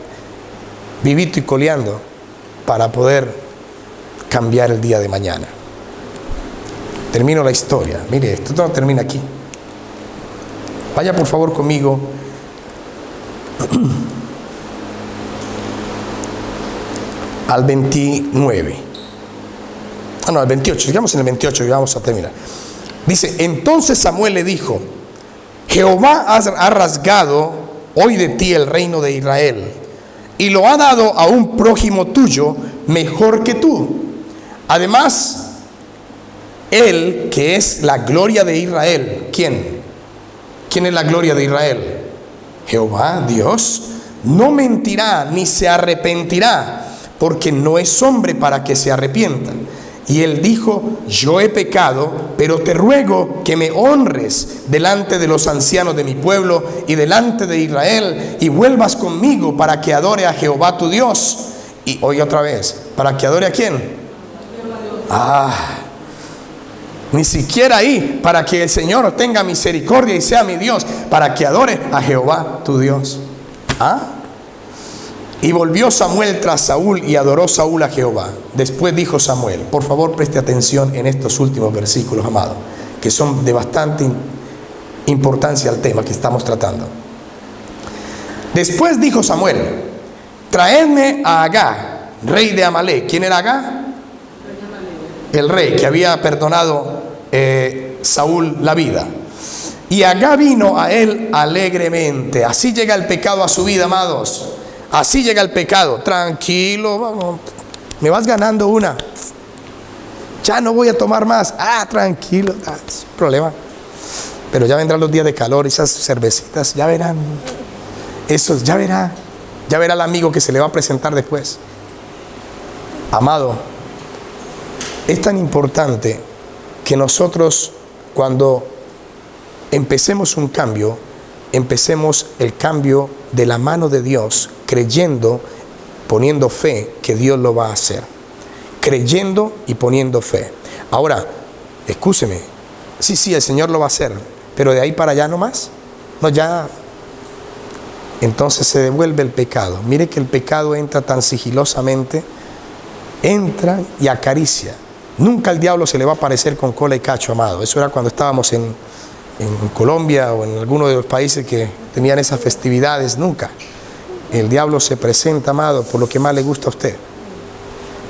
vivito y coleando para poder cambiar el día de mañana. Termino la historia. Mire, esto no termina aquí. Vaya por favor conmigo al 29. No, al 28. Sigamos en el 28 y vamos a terminar. Dice, entonces Samuel le dijo, Jehová ha rasgado hoy de ti el reino de Israel y lo ha dado a un prójimo tuyo mejor que tú. Además, él que es la gloria de Israel, ¿quién? ¿Quién es la gloria de Israel? Jehová, Dios, no mentirá ni se arrepentirá, porque no es hombre para que se arrepienta. Y él dijo, yo he pecado, pero te ruego que me honres delante de los ancianos de mi pueblo y delante de Israel, y vuelvas conmigo para que adore a Jehová tu Dios. Y oye otra vez, ¿para que adore a quién? Ni siquiera ahí, para que el Señor tenga misericordia y sea mi Dios, para que adore a Jehová tu Dios. Y volvió Samuel tras Saúl y adoró Saúl a Jehová. Después dijo Samuel, por favor preste atención en estos últimos versículos, amado, que son de bastante importancia al tema que estamos tratando. Después dijo Samuel, traedme a Agag, rey de Amalek. ¿Quién era Agag? El rey que había perdonado Saúl la vida. Y Agag vino a él alegremente. Así llega el pecado a su vida, amados. Así llega el pecado. Tranquilo, vamos, me vas ganando una. Ya no voy a tomar más. Tranquilo, sin problema. Pero ya vendrán los días de calor, esas cervecitas, ya verán. Eso, ya verá el amigo que se le va a presentar después. Amado, es tan importante que nosotros, cuando empecemos un cambio, empecemos el cambio de la mano de Dios, creyendo, poniendo fe que Dios lo va a hacer. Creyendo y poniendo fe. Ahora, escúcheme, sí, el Señor lo va a hacer, pero de ahí para allá no más. No, ya. Entonces se devuelve el pecado. Mire que el pecado entra tan sigilosamente, entra y acaricia. Nunca al diablo se le va a aparecer con cola y cacho, amado. Eso era cuando estábamos en Colombia o en alguno de los países que tenían esas festividades. Nunca. El diablo se presenta, amado, por lo que más le gusta a usted,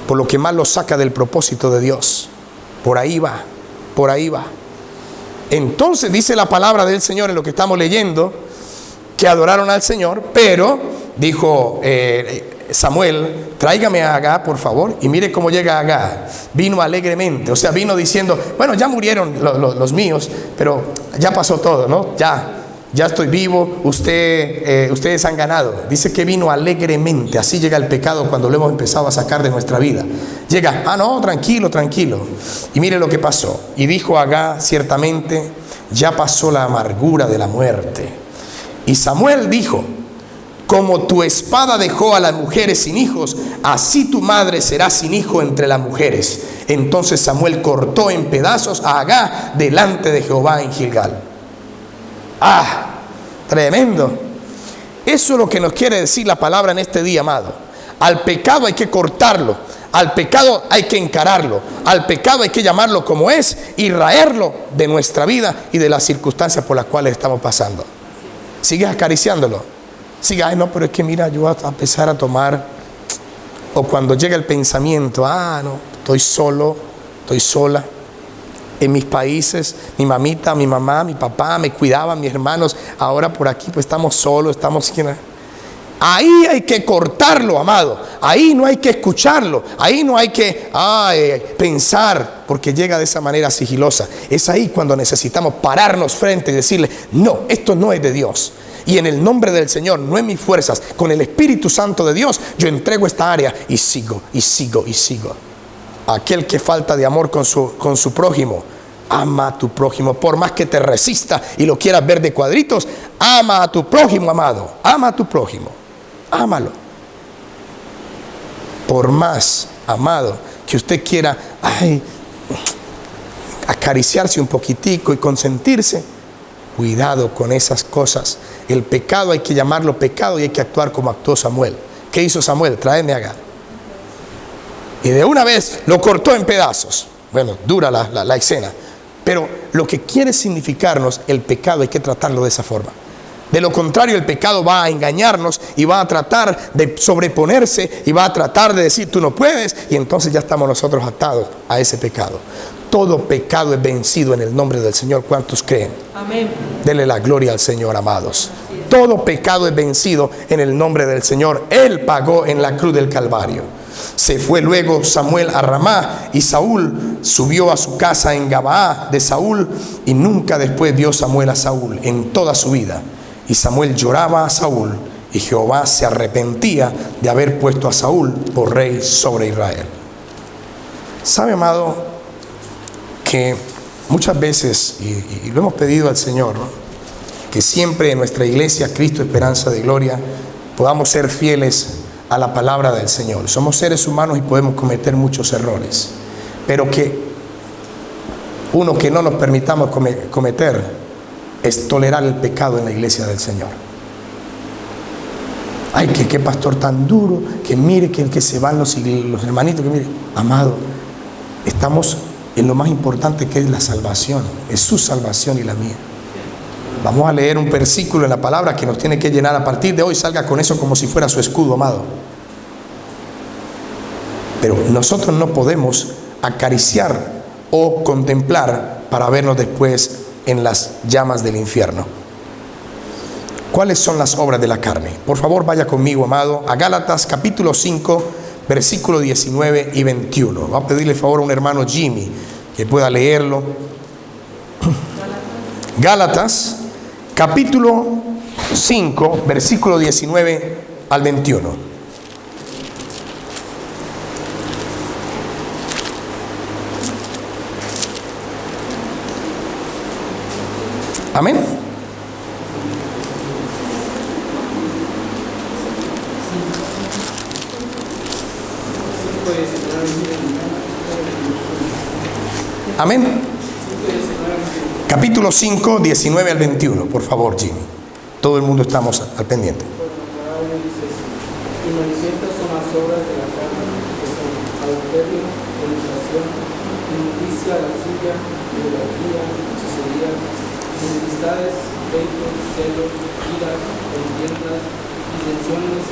por lo que más lo saca del propósito de Dios. Por ahí va, por ahí va. Entonces dice la palabra del Señor en lo que estamos leyendo, que adoraron al Señor, pero dijo Samuel, tráigame a Agag, por favor. Y mire cómo llega Agag. Vino alegremente, o sea, vino diciendo, bueno, ya murieron los míos, pero ya pasó todo, ¿no? Ya estoy vivo, ustedes han ganado. Dice que vino alegremente. Así llega el pecado cuando lo hemos empezado a sacar de nuestra vida. Llega, no, tranquilo. Y mire lo que pasó. Y dijo Agag, ciertamente ya pasó la amargura de la muerte. Y Samuel dijo, como tu espada dejó a las mujeres sin hijos, así tu madre será sin hijo entre las mujeres. Entonces Samuel cortó en pedazos a Agag delante de Jehová en Gilgal. ¡Ah! Tremendo. Eso es lo que nos quiere decir la palabra en este día, amado. Al pecado hay que cortarlo, al pecado hay que encararlo, al pecado hay que llamarlo como es y raerlo de nuestra vida y de las circunstancias por las cuales estamos pasando. Sigues acariciándolo. Siga, ay no, pero es que mira, yo voy a empezar a tomar. O cuando llega el pensamiento, no, estoy solo, estoy sola. En mis países, mi mamita, mi mamá, mi papá me cuidaban, mis hermanos. Ahora por aquí pues estamos solos, estamos... Ahí hay que cortarlo, amado. Ahí no hay que escucharlo. Ahí no hay que pensar, porque llega de esa manera sigilosa. Es ahí cuando necesitamos pararnos frente y decirle, no, esto no es de Dios. Y en el nombre del Señor, no en mis fuerzas, con el Espíritu Santo de Dios, yo entrego esta área y sigo, y sigo, y sigo. Aquel que falta de amor con su prójimo, ama a tu prójimo. Por más que te resista y lo quieras ver de cuadritos, ama a tu prójimo, amado. Ama a tu prójimo. Ámalo. Por más, amado, que usted quiera acariciarse un poquitico y consentirse, cuidado con esas cosas. El pecado hay que llamarlo pecado y hay que actuar como actuó Samuel. ¿Qué hizo Samuel? Tráeme a Agag. Y de una vez lo cortó en pedazos. Bueno, dura la escena. Pero lo que quiere significarnos el pecado hay que tratarlo de esa forma. De lo contrario, el pecado va a engañarnos y va a tratar de sobreponerse y va a tratar de decir tú no puedes, y entonces ya estamos nosotros atados a ese pecado. Todo pecado es vencido en el nombre del Señor. ¿Cuántos creen? Amén. Denle la gloria al Señor, amados. Todo pecado es vencido en el nombre del Señor. Él pagó en la cruz del Calvario. Se fue luego Samuel a Ramá y Saúl subió a su casa en Gabaa de Saúl, y nunca después vio Samuel a Saúl en toda su vida. Y Samuel lloraba a Saúl, y Jehová se arrepentía de haber puesto a Saúl por rey sobre Israel. ¿Sabe, amado, que muchas veces, y lo hemos pedido al Señor, ¿no?, que siempre en nuestra iglesia Cristo Esperanza de Gloria podamos ser fieles a la palabra del Señor? Somos seres humanos y podemos cometer muchos errores, pero que uno que no nos permitamos cometer es tolerar el pecado en la iglesia del Señor. Ay, que qué pastor tan duro, que mire que se van los hermanitos, que mire. Amado, estamos en lo más importante, que es la salvación. Es su salvación y la mía. Vamos a leer un versículo en la palabra que nos tiene que llenar a partir de hoy. Salga con eso como si fuera su escudo, amado. Pero nosotros no podemos acariciar o contemplar para vernos después en las llamas del infierno. ¿Cuáles son las obras de la carne? Por favor, vaya conmigo, amado, a Gálatas capítulo 5, versículo 19 y 21. Va a pedirle favor a un hermano Jimmy que pueda leerlo. Gálatas capítulo 5, versículo 19 al 21. Amén. Amén. Capítulo 5, 19 al 21. Por favor, Jimmy. Todo el mundo estamos al pendiente. Y manifiestas son las obras de la carne, que son adulterio, fornicación, injusticia, lascivia, idolatría, hechicería, enemistades, pleitos, celos, iras, contiendas, disensiones,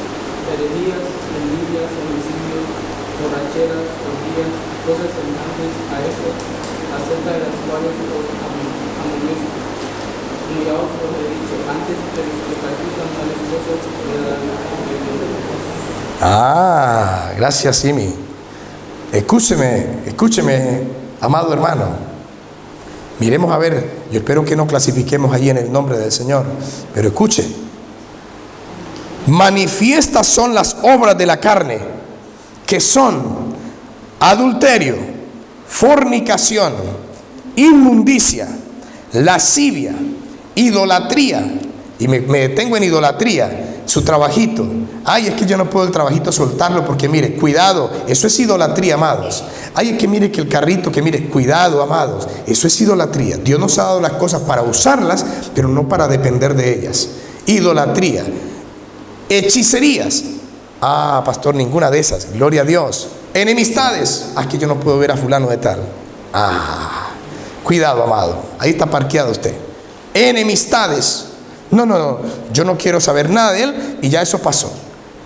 herejías, envidias, homicidios, borracheras, orgías, cosas semejantes a estas, acerca de las cuales os amonesto. Miraos, os he dicho antes, que los que practican tales cosas heredarán. Gracias, Jimmy. Escúcheme, amado hermano. Miremos a ver, yo espero que no clasifiquemos allí en el nombre del Señor, pero escuche. Manifiestas son las obras de la carne, que son adulterio, fornicación, inmundicia, lascivia, idolatría. Y me detengo en idolatría. su trabajito. Ay, es que yo no puedo el trabajito soltarlo porque mire, cuidado, eso es idolatría, amados. Ay, es que mire que el carrito, que mire, cuidado, amados, eso es idolatría. Dios nos ha dado las cosas para usarlas, pero no para depender de ellas. Idolatría. Hechicerías. Ah, pastor, ninguna de esas, gloria a Dios. Enemistades. Ah, es que yo no puedo ver a fulano de tal. Ah, cuidado, amado, ahí está parqueado usted. Enemistades. No, yo no quiero saber nada de él y ya eso pasó.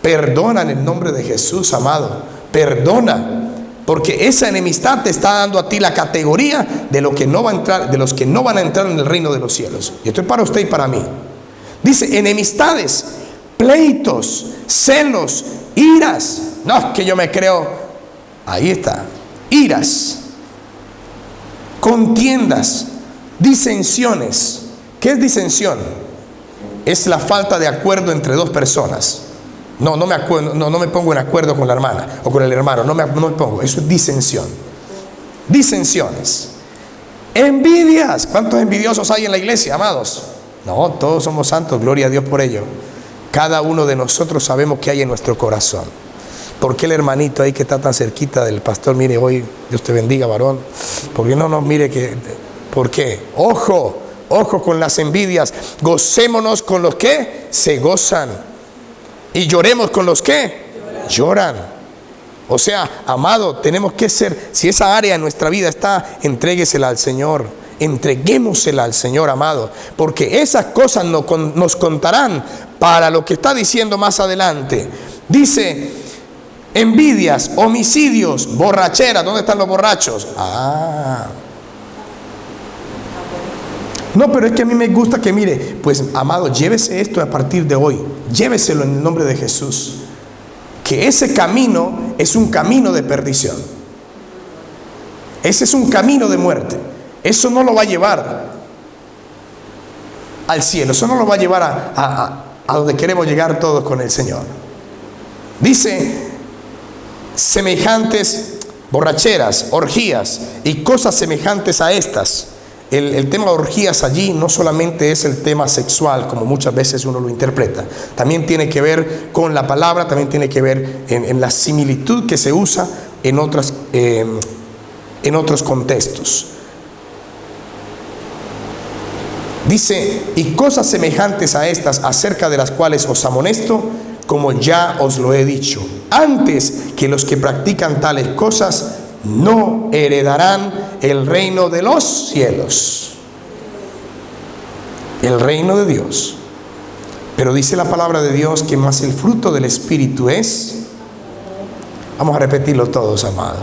Perdona en el nombre de Jesús, amado. Perdona, porque esa enemistad te está dando a ti la categoría de lo que no va a entrar, de los que no van a entrar en el reino de los cielos. Y esto es para usted y para mí. Dice enemistades, pleitos, celos, iras. No, es que yo me creo. Ahí está. Iras, contiendas, disensiones. ¿Qué es disensión? Es la falta de acuerdo entre dos personas. No me pongo en acuerdo con la hermana o con el hermano. No me pongo. Eso es disensión. Disensiones. Envidias. ¿Cuántos envidiosos hay en la iglesia, amados? No, todos somos santos. Gloria a Dios por ello. Cada uno de nosotros sabemos qué hay en nuestro corazón. ¿Por qué el hermanito ahí que está tan cerquita del pastor? Mire, hoy Dios te bendiga, varón. ¿Por qué no mire que? ¿Por qué? Ojo con las envidias. Gocémonos con los que se gozan y lloremos con los que lloran. O sea, amado, tenemos que ser, si esa área en nuestra vida está, entréguesela al Señor. Entreguémosela al Señor, amado, porque esas cosas nos contarán para lo que está diciendo más adelante. Dice envidias, homicidios, borracheras. ¿Dónde están los borrachos? No, pero es que a mí me gusta que mire, pues amado, llévese esto a partir de hoy, lléveselo en el nombre de Jesús, que ese camino es un camino de perdición, ese es un camino de muerte, eso no lo va a llevar al cielo, eso no lo va a llevar a donde queremos llegar todos con el Señor. Dice semejantes, borracheras, orgías y cosas semejantes a estas. El tema de orgías allí no solamente es el tema sexual, como muchas veces uno lo interpreta. También tiene que ver con la palabra, también tiene que ver en la similitud que se usa en otros contextos. Dice, y cosas semejantes a estas, acerca de las cuales os amonesto, como ya os lo he dicho, antes que los que practican tales cosas no heredarán el reino de los cielos. El reino de Dios. Pero dice la palabra de Dios que más el fruto del Espíritu es, vamos a repetirlo todos, amado.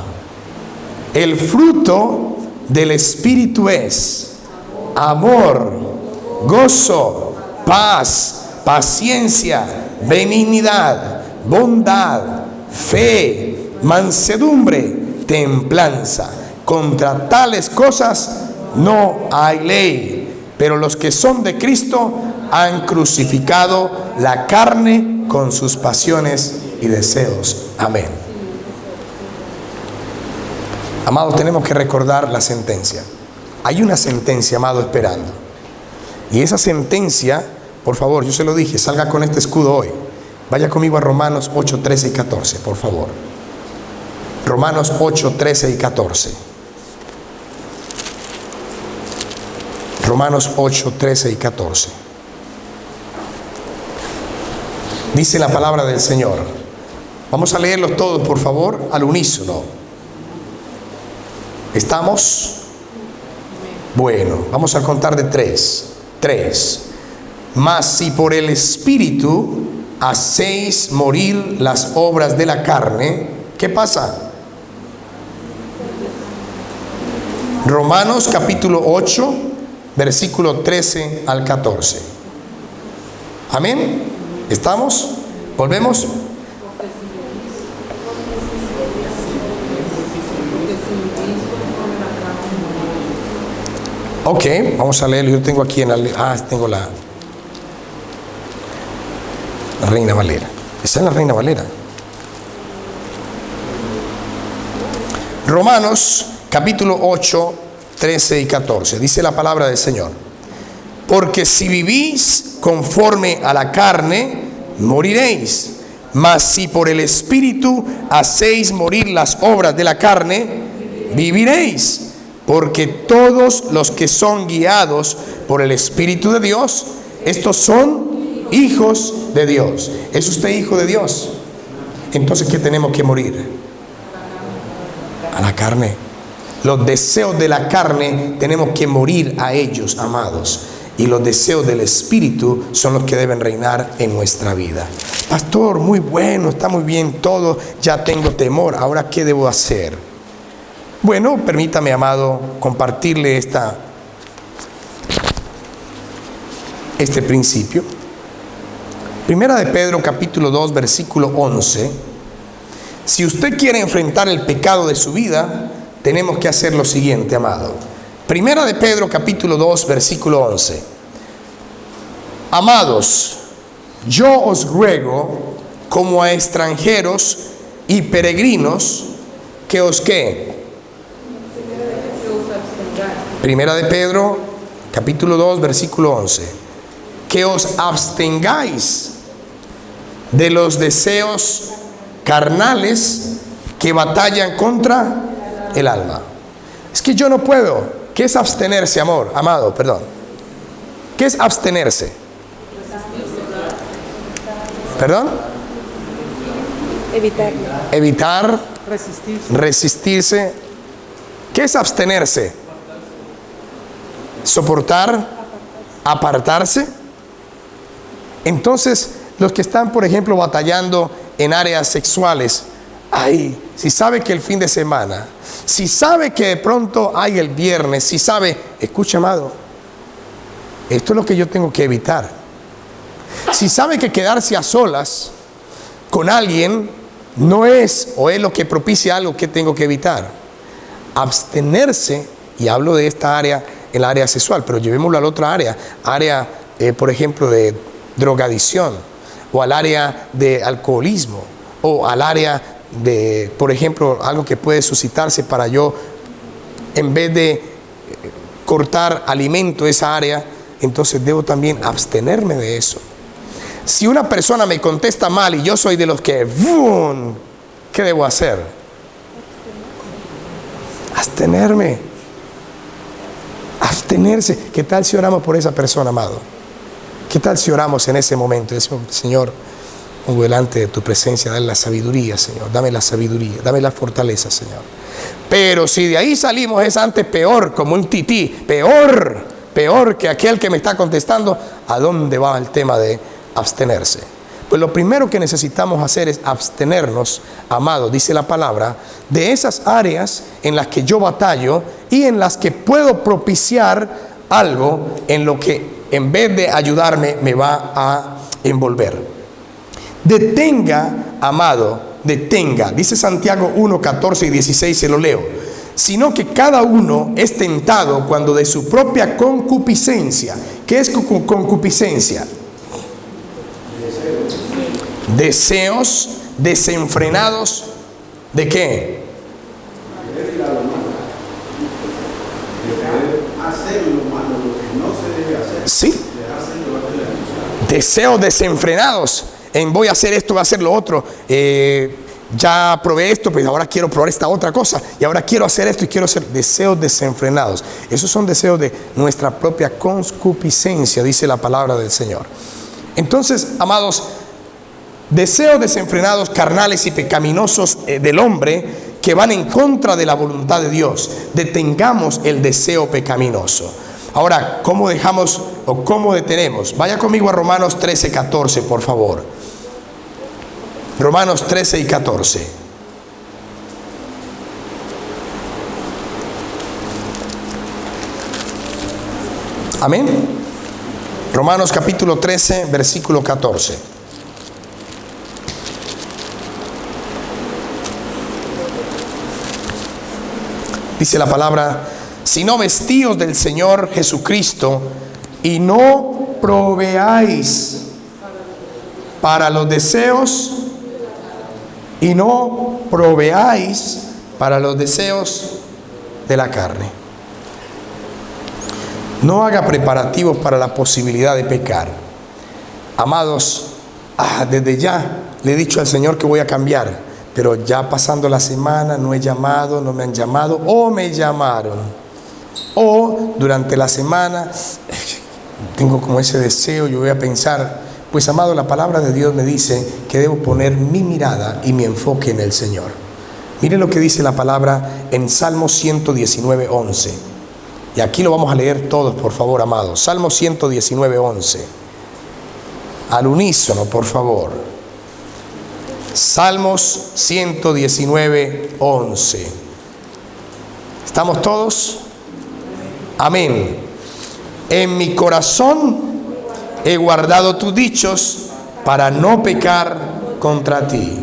El fruto del Espíritu es amor, gozo, paz, paciencia, benignidad, bondad, fe, mansedumbre, templanza. Contra tales cosas no hay ley. Pero los que son de Cristo han crucificado la carne con sus pasiones y deseos. Amén. Amados, tenemos que recordar la sentencia. Hay una sentencia, amado, esperando. Y esa sentencia, por favor, yo se lo dije, salga con este escudo hoy. Vaya conmigo a Romanos 8, 13 y 14, por favor. Romanos 8, 13 y 14. Romanos 8, 13 y 14. Dice la palabra del Señor. Vamos a leerlos todos, por favor, al unísono. ¿Estamos? Bueno, vamos a contar de tres. 3. Mas si por el Espíritu hacéis morir las obras de la carne, ¿qué pasa? Romanos capítulo 8, versículo 13 al 14. Amén. ¿Estamos? ¿Volvemos? Ok, vamos a leerlo. Yo tengo aquí en la... tengo la Reina Valera. Está en la Reina Valera. Romanos capítulo 8, 13 y 14. Dice la palabra del Señor. Porque si vivís conforme a la carne, moriréis. Mas si por el Espíritu hacéis morir las obras de la carne, viviréis. Porque todos los que son guiados por el Espíritu de Dios, estos son hijos de Dios. ¿Es usted hijo de Dios? Entonces, ¿qué tenemos que morir? A la carne. Los deseos de la carne tenemos que morir a ellos, amados. Y los deseos del Espíritu son los que deben reinar en nuestra vida. Pastor, muy bueno, está muy bien todo, ya tengo temor, ahora ¿qué debo hacer? Bueno, permítame, amado, compartirle este principio. Primera de Pedro, capítulo 2, versículo 11. Si usted quiere enfrentar el pecado de su vida, tenemos que hacer lo siguiente, amado. Primera de Pedro, capítulo 2, versículo 11. Amados, yo os ruego, como a extranjeros y peregrinos, que os ¿qué? Primera de Pedro, capítulo 2, versículo 11. Que os abstengáis de los deseos carnales que batallan contra el alma. Es que yo no puedo. ¿Qué es abstenerse, amado? Perdón. ¿Qué es abstenerse? ¿Perdón? Evitar. Resistirse. ¿Qué es abstenerse? Soportar. Apartarse. Entonces, los que están, por ejemplo, batallando en áreas sexuales, ay, si sabe que el fin de semana, si sabe que de pronto hay el viernes, si sabe, escucha, amado, esto es lo que yo tengo que evitar. Si sabe que quedarse a solas con alguien no es o es lo que propicia algo que tengo que evitar. Abstenerse, y hablo de esta área, el área sexual, pero llevémoslo a la otra área, por ejemplo, de drogadicción, o al área de alcoholismo, o al área de, por ejemplo, algo que puede suscitarse para yo, en vez de cortar alimento esa área, entonces debo también abstenerme de eso. Si una persona me contesta mal y yo soy de los que, ¡bum!, ¿qué debo hacer? Abstenerme. Abstenerse. ¿Qué tal si oramos por esa persona, amado? ¿Qué tal si oramos en ese momento? Decimos, Señor, pongo delante de tu presencia, dale la sabiduría, Señor, dame la sabiduría, dame la fortaleza, Señor. Pero si de ahí salimos es antes peor, como un tití, peor que aquel que me está contestando, ¿a dónde va el tema de abstenerse? Pues lo primero que necesitamos hacer es abstenernos, amado, dice la palabra, de esas áreas en las que yo batallo y en las que puedo propiciar algo en lo que en vez de ayudarme me va a envolver. Detenga, amado, detenga. Dice Santiago 1, 14 y 16, se lo leo. Sino que cada uno es tentado cuando de su propia concupiscencia. ¿Qué es concupiscencia? Deseos desenfrenados. ¿De qué? Sí. Deseos desenfrenados. En voy a hacer esto, voy a hacer lo otro. Ya probé esto, pues ahora quiero probar esta otra cosa. Y ahora quiero hacer esto y quiero hacer deseos desenfrenados. Esos son deseos de nuestra propia concupiscencia, dice la palabra del Señor. Entonces, amados, deseos desenfrenados, carnales y pecaminosos del hombre que van en contra de la voluntad de Dios. Detengamos el deseo pecaminoso. Ahora, ¿cómo dejamos o cómo detenemos? Vaya conmigo a Romanos 13, 14, por favor. Romanos 13 y 14. Amén. Romanos capítulo 13, versículo 14. Dice la palabra, sino vestíos del Señor Jesucristo y no proveáis para los deseos y no proveáis para los deseos de la carne. No haga preparativos para la posibilidad de pecar. Amados, desde ya le he dicho al Señor que voy a cambiar, pero ya pasando la semana no he llamado, no me han llamado, o me llamaron, o durante la semana tengo como ese deseo, yo voy a pensar, pues amado, la palabra de Dios me dice que debo poner mi mirada y mi enfoque en el Señor. Mire lo que dice la palabra en Salmo 119, 11. Y aquí lo vamos a leer todos, por favor, amados. Salmo 119, 11. Al unísono, por favor. Salmos 119, 11. ¿Estamos todos? Amén. En mi corazón he guardado tus dichos para no pecar contra ti.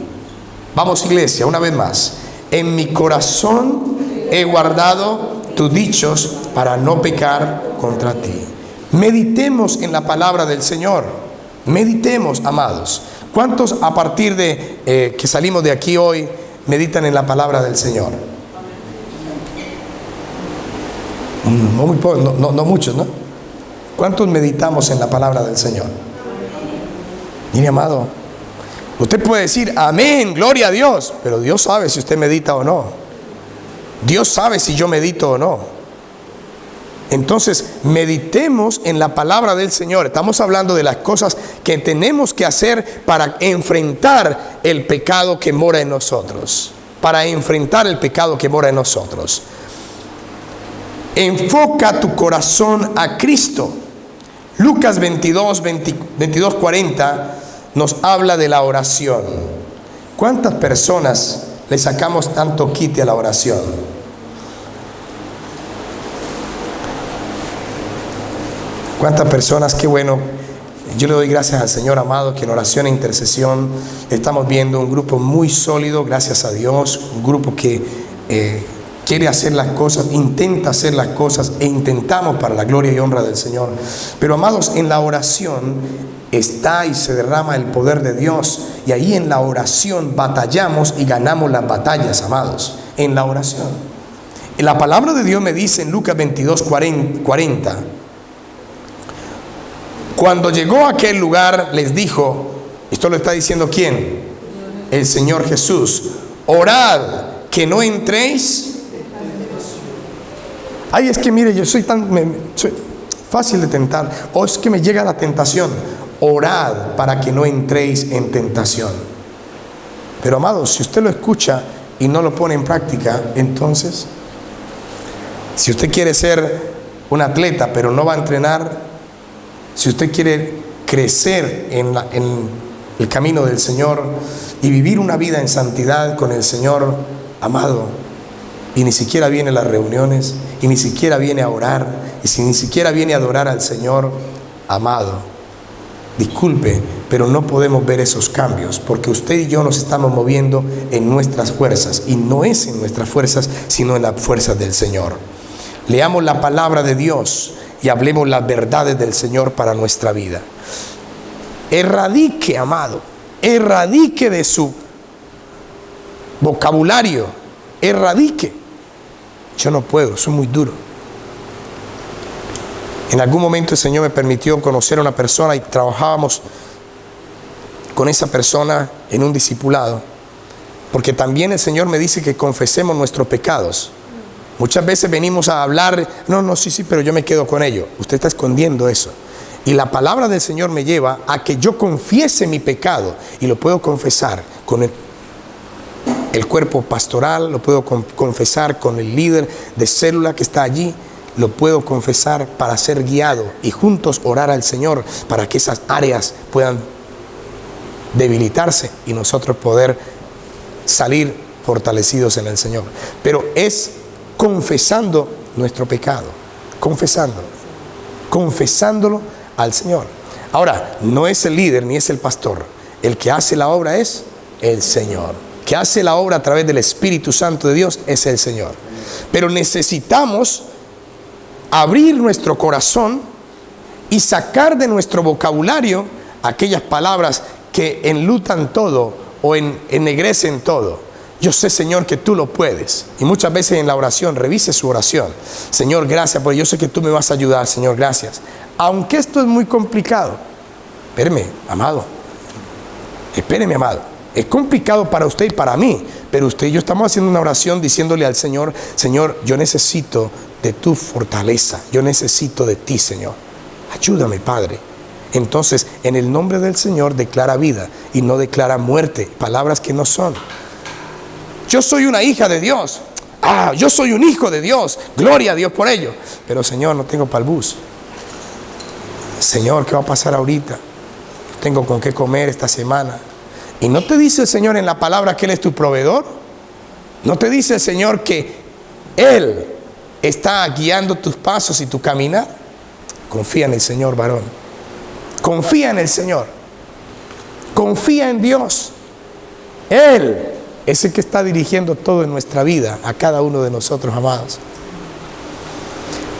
Vamos, iglesia, una vez más. En mi corazón he guardado tus dichos para no pecar contra ti. Meditemos en la palabra del Señor. Meditemos, amados. ¿Cuántos a partir de que salimos de aquí hoy meditan en la palabra del Señor? No muchos, ¿no? ¿Cuántos meditamos en la palabra del Señor? Mire, amado, usted puede decir amén, gloria a Dios, pero Dios sabe si usted medita o no. Dios sabe si yo medito o no. Entonces, meditemos en la palabra del Señor. Estamos hablando de las cosas que tenemos que hacer para enfrentar el pecado que mora en nosotros. Para enfrentar el pecado que mora en nosotros. Enfoca tu corazón a Cristo. Lucas 22, 40 nos habla de la oración. ¿Cuántas personas le sacamos tanto quite a la oración? ¿Cuántas personas? Qué bueno. Yo le doy gracias al Señor, amado, que en oración e intercesión estamos viendo un grupo muy sólido, gracias a Dios, un grupo que quiere hacer las cosas, intenta hacer las cosas e intentamos para la gloria y honra del Señor. Pero, amados, en la oración está y se derrama el poder de Dios, y ahí en la oración batallamos y ganamos las batallas, amados, en la oración. La palabra de Dios me dice en Lucas 22, 40, cuando llegó a aquel lugar les dijo, esto lo está diciendo ¿quién? El Señor Jesús, orad que no entréis. Ay, es que mire, yo soy soy fácil de tentar, o es que me llega la tentación. Orad para que no entréis en tentación. Pero, amados, si usted lo escucha y no lo pone en práctica, entonces, si usted quiere ser un atleta pero no va a entrenar, si usted quiere crecer en el camino del Señor y vivir una vida en santidad con el Señor, amado, y ni siquiera viene a las reuniones, y ni siquiera viene a orar, y si ni siquiera viene a adorar al Señor, amado, disculpe, pero no podemos ver esos cambios, porque usted y yo nos estamos moviendo en nuestras fuerzas, y no es en nuestras fuerzas, sino en las fuerzas del Señor. Leamos la palabra de Dios y hablemos las verdades del Señor para nuestra vida. Erradique, amado, erradique de su vocabulario, erradique. Yo no puedo, soy muy duro. En algún momento el Señor me permitió conocer a una persona y trabajábamos con esa persona en un discipulado, porque también el Señor me dice que confesemos nuestros pecados. Muchas veces venimos a hablar, sí, pero yo me quedo con ello. Usted está escondiendo eso. Y la palabra del Señor me lleva a que yo confiese mi pecado, y lo puedo confesar con el cuerpo pastoral, lo puedo confesar con el líder de célula que está allí, lo puedo confesar para ser guiado y juntos orar al Señor para que esas áreas puedan debilitarse y nosotros poder salir fortalecidos en el Señor. Pero es confesando nuestro pecado, confesándolo al Señor. Ahora, no es el líder ni es el pastor, el que hace la obra es el Señor, que hace la obra a través del Espíritu Santo de Dios es el Señor. Pero necesitamos abrir nuestro corazón y sacar de nuestro vocabulario aquellas palabras que enlutan todo o ennegrecen todo. Yo sé, Señor, que tú lo puedes. Y muchas veces en la oración, revise su oración. Señor, gracias, porque yo sé que tú me vas a ayudar, Señor, gracias. Aunque esto es muy complicado. Espérame, amado. Espéreme, amado. Es complicado para usted y para mí, pero usted y yo estamos haciendo una oración diciéndole al Señor: Señor, yo necesito de tu fortaleza, yo necesito de ti, Señor. Ayúdame, Padre. Entonces, en el nombre del Señor declara vida y no declara muerte, palabras que no son. Yo soy una hija de Dios. Yo soy un hijo de Dios. Gloria a Dios por ello. Pero, Señor, no tengo para el bus. Señor, ¿qué va a pasar ahorita? No tengo con qué comer esta semana. ¿Y no te dice el Señor en la palabra que Él es tu proveedor? ¿No te dice el Señor que Él está guiando tus pasos y tu caminar? Confía en el Señor, varón. Confía en el Señor. Confía en Dios. Él es el que está dirigiendo todo en nuestra vida, a cada uno de nosotros, amados.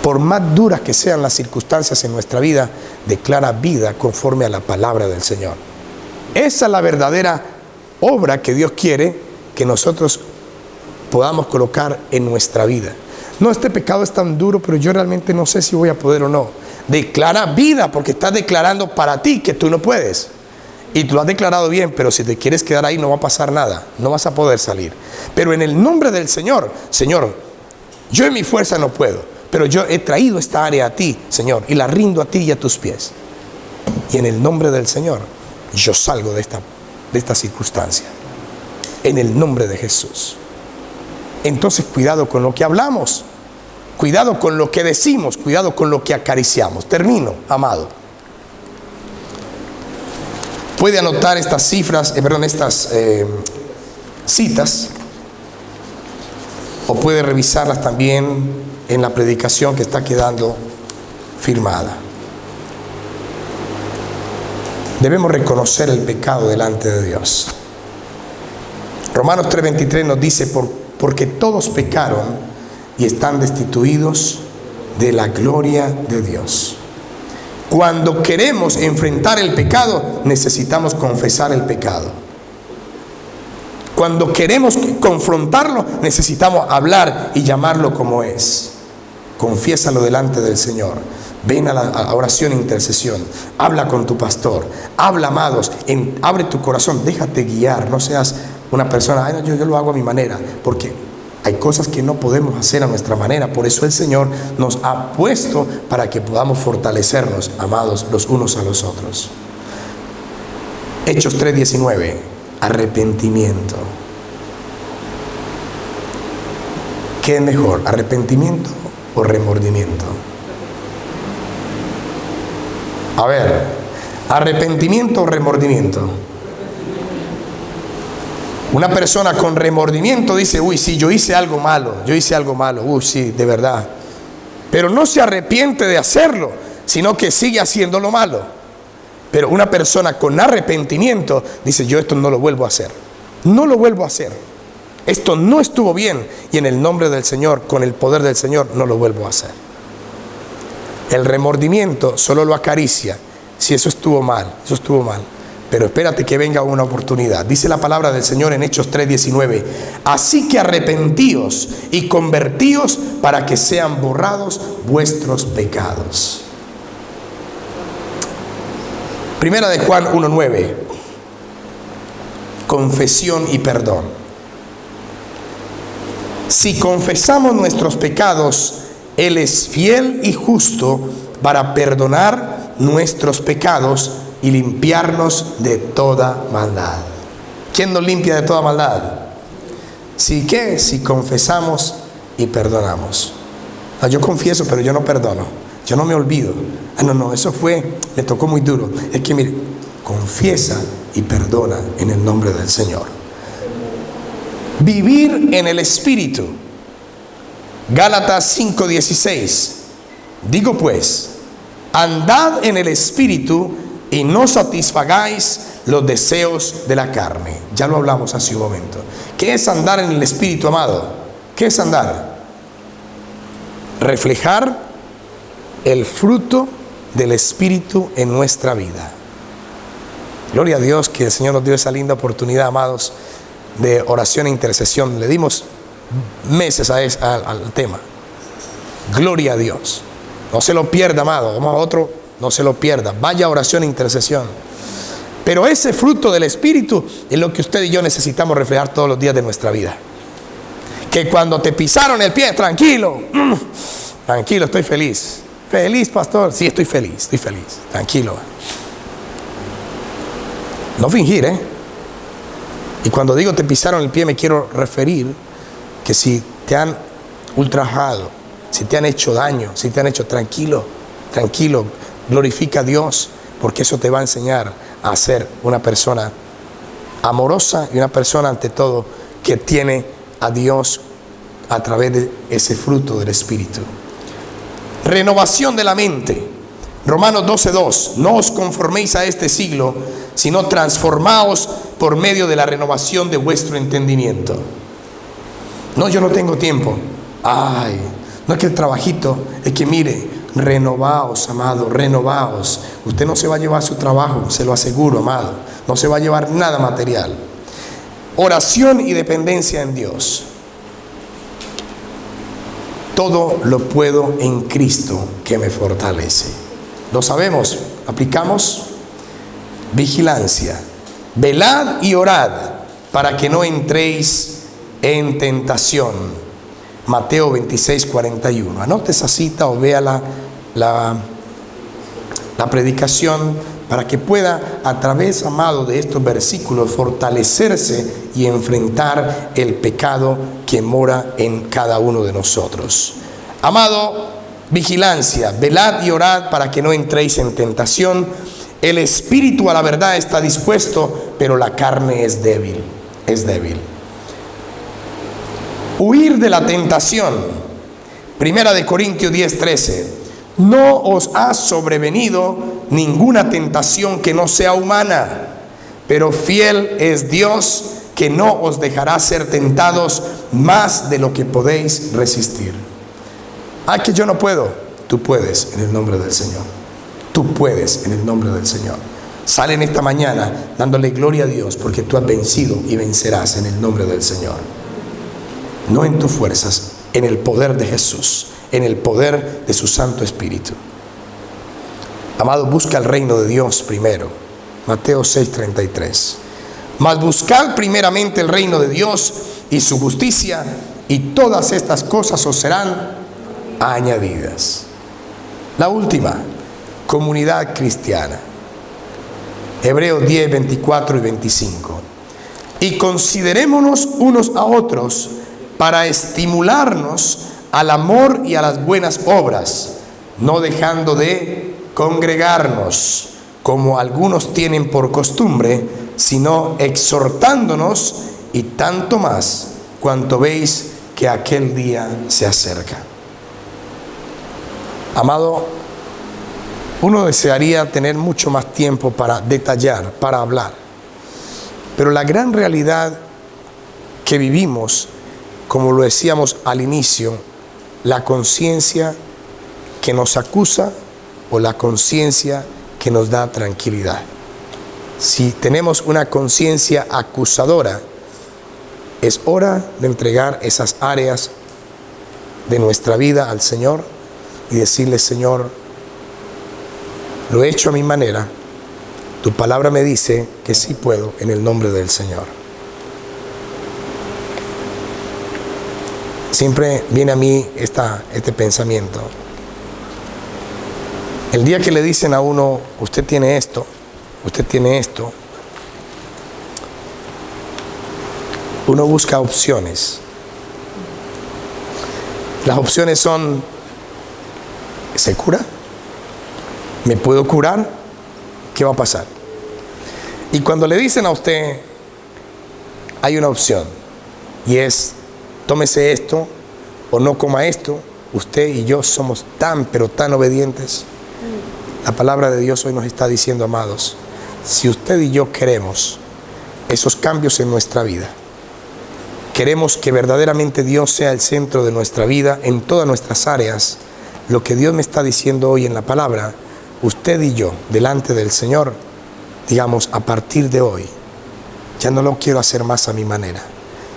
Por más duras que sean las circunstancias en nuestra vida, declara vida conforme a la palabra del Señor. Esa es la verdadera obra que Dios quiere que nosotros podamos colocar en nuestra vida. No, este pecado es tan duro, pero yo realmente no sé si voy a poder o no. Declara vida, porque estás declarando para ti que tú no puedes. Y tú lo has declarado bien, pero si te quieres quedar ahí no va a pasar nada. No vas a poder salir. Pero en el nombre del Señor, Señor, yo en mi fuerza no puedo, pero yo he traído esta área a ti, Señor, y la rindo a ti y a tus pies. Y en el nombre del Señor, yo salgo de esta circunstancia. En el nombre de Jesús. Entonces, cuidado con lo que hablamos. Cuidado con lo que decimos. Cuidado con lo que acariciamos. Termino, amado. Puede anotar estas cifras, estas citas. O puede revisarlas también en la predicación que está quedando firmada. Debemos reconocer el pecado delante de Dios. Romanos 3:23 nos dice: porque todos pecaron y están destituidos de la gloria de Dios. Cuando queremos enfrentar el pecado, necesitamos confesar el pecado. Cuando queremos confrontarlo, necesitamos hablar y llamarlo como es. Confiésalo delante del Señor. Ven a la oración e intercesión. Habla con tu pastor. Habla, amados. Abre tu corazón. Déjate guiar. No seas una persona: no, yo lo hago a mi manera. Porque hay cosas que no podemos hacer a nuestra manera. Por eso el Señor nos ha puesto para que podamos fortalecernos, amados, los unos a los otros. Hechos 3:19. Arrepentimiento. ¿Qué es mejor? ¿Arrepentimiento o remordimiento? A ver, ¿arrepentimiento o remordimiento? Una persona con remordimiento dice: uy, sí, yo hice algo malo, uy, sí, de verdad. Pero no se arrepiente de hacerlo, sino que sigue haciendo lo malo. Pero una persona con arrepentimiento dice: yo esto no lo vuelvo a hacer, no lo vuelvo a hacer. Esto no estuvo bien, y en el nombre del Señor, con el poder del Señor, no lo vuelvo a hacer. El remordimiento solo lo acaricia si eso estuvo mal, Pero espérate que venga una oportunidad. Dice la palabra del Señor en Hechos 3:19: así que arrepentíos y convertíos para que sean borrados vuestros pecados. Primera de Juan 1:9. Confesión y perdón. Si confesamos nuestros pecados, Él es fiel y justo para perdonar nuestros pecados y limpiarnos de toda maldad. ¿Quién nos limpia de toda maldad? ¿Sí qué? Si confesamos y perdonamos. Yo confieso, pero yo no perdono. Yo no me olvido. No, eso me tocó muy duro. Es que mire, confiesa y perdona en el nombre del Señor. Vivir en el Espíritu. Gálatas 5:16. Digo pues, andad en el Espíritu y no satisfagáis los deseos de la carne. Ya lo hablamos hace un momento. ¿Qué es andar en el Espíritu, amado? ¿Qué es andar? Reflejar el fruto del Espíritu en nuestra vida. Gloria a Dios que el Señor nos dio esa linda oportunidad, amados, de oración e intercesión. Le dimos meses al tema. Gloria a Dios. No se lo pierda, amado. Vamos a otro. No se lo pierda. Vaya oración e intercesión. Pero ese fruto del Espíritu es lo que usted y yo necesitamos reflejar todos los días de nuestra vida. Que cuando te pisaron el pie, tranquilo, tranquilo, estoy feliz. Feliz, pastor. Sí, estoy feliz, tranquilo. No fingir, ¿eh? Y cuando digo te pisaron el pie, me quiero referir que si te han ultrajado, si te han hecho daño, si te han hecho tranquilo, glorifica a Dios, porque eso te va a enseñar a ser una persona amorosa y una persona ante todo que tiene a Dios a través de ese fruto del Espíritu. Renovación de la mente. Romanos 12:2. No os conforméis a este siglo, sino transformaos por medio de la renovación de vuestro entendimiento. No, yo no tengo tiempo. Ay, no es que el trabajito, es que mire, renovaos, amado, renovaos. Usted no se va a llevar su trabajo, se lo aseguro, amado. No se va a llevar nada material. Oración y dependencia en Dios. Todo lo puedo en Cristo que me fortalece. Lo sabemos, aplicamos. Vigilancia. Velad y orad para que no entréis en tentación. Mateo 26:41. Anote esa cita o vea la predicación para que pueda a través, amado, de estos versículos fortalecerse y enfrentar el pecado que mora en cada uno de nosotros. Amado, vigilancia, velad y orad para que no entréis en tentación. El espíritu a la verdad está dispuesto, pero la carne es débil, Huir de la tentación. Primera de Corintios 10:13. No os ha sobrevenido ninguna tentación que no sea humana, pero fiel es Dios, que no os dejará ser tentados más de lo que podéis resistir. Que yo no puedo. Tú puedes en el nombre del Señor. Tú puedes en el nombre del Señor. Sale en esta mañana dándole gloria a Dios porque tú has vencido y vencerás en el nombre del Señor. No en tus fuerzas, en el poder de Jesús, en el poder de su Santo Espíritu. Amado, busca el reino de Dios primero. Mateo 6:33. Mas buscad primeramente el reino de Dios y su justicia, y todas estas cosas os serán añadidas. La última, comunidad cristiana. Hebreos 10:24 y 25. Y considerémonos unos a otros para estimularnos al amor y a las buenas obras, no dejando de congregarnos, como algunos tienen por costumbre, sino exhortándonos, y tanto más cuanto veis que aquel día se acerca. Amado, uno desearía tener mucho más tiempo para detallar, para hablar, pero la gran realidad que vivimos, como lo decíamos al inicio, la conciencia que nos acusa o la conciencia que nos da tranquilidad. Si tenemos una conciencia acusadora, es hora de entregar esas áreas de nuestra vida al Señor y decirle: Señor, lo he hecho a mi manera, tu palabra me dice que sí puedo en el nombre del Señor. Siempre viene a mí este pensamiento. El día que le dicen a uno: usted tiene esto, uno busca opciones. Las opciones son: ¿se cura? ¿Me puedo curar? ¿Qué va a pasar? Y cuando le dicen a usted, hay una opción, y es: tómese esto o no coma esto. Usted y yo somos tan, pero tan obedientes. La palabra de Dios hoy nos está diciendo, amados, si usted y yo queremos esos cambios en nuestra vida, queremos que verdaderamente Dios sea el centro de nuestra vida en todas nuestras áreas, lo que Dios me está diciendo hoy en la palabra, usted y yo, delante del Señor, digamos: a partir de hoy, ya no lo quiero hacer más a mi manera.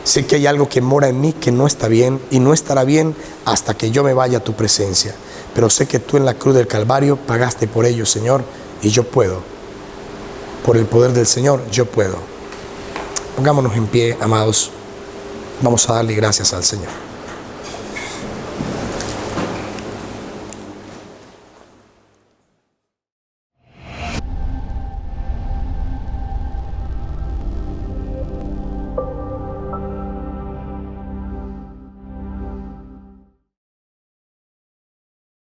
Sé que hay algo que mora en mí que no está bien y no estará bien hasta que yo me vaya a tu presencia. Pero sé que tú en la cruz del Calvario pagaste por ello, Señor, y yo puedo por el poder del Señor, yo puedo. Pongámonos en pie, amados. Vamos a darle gracias al Señor.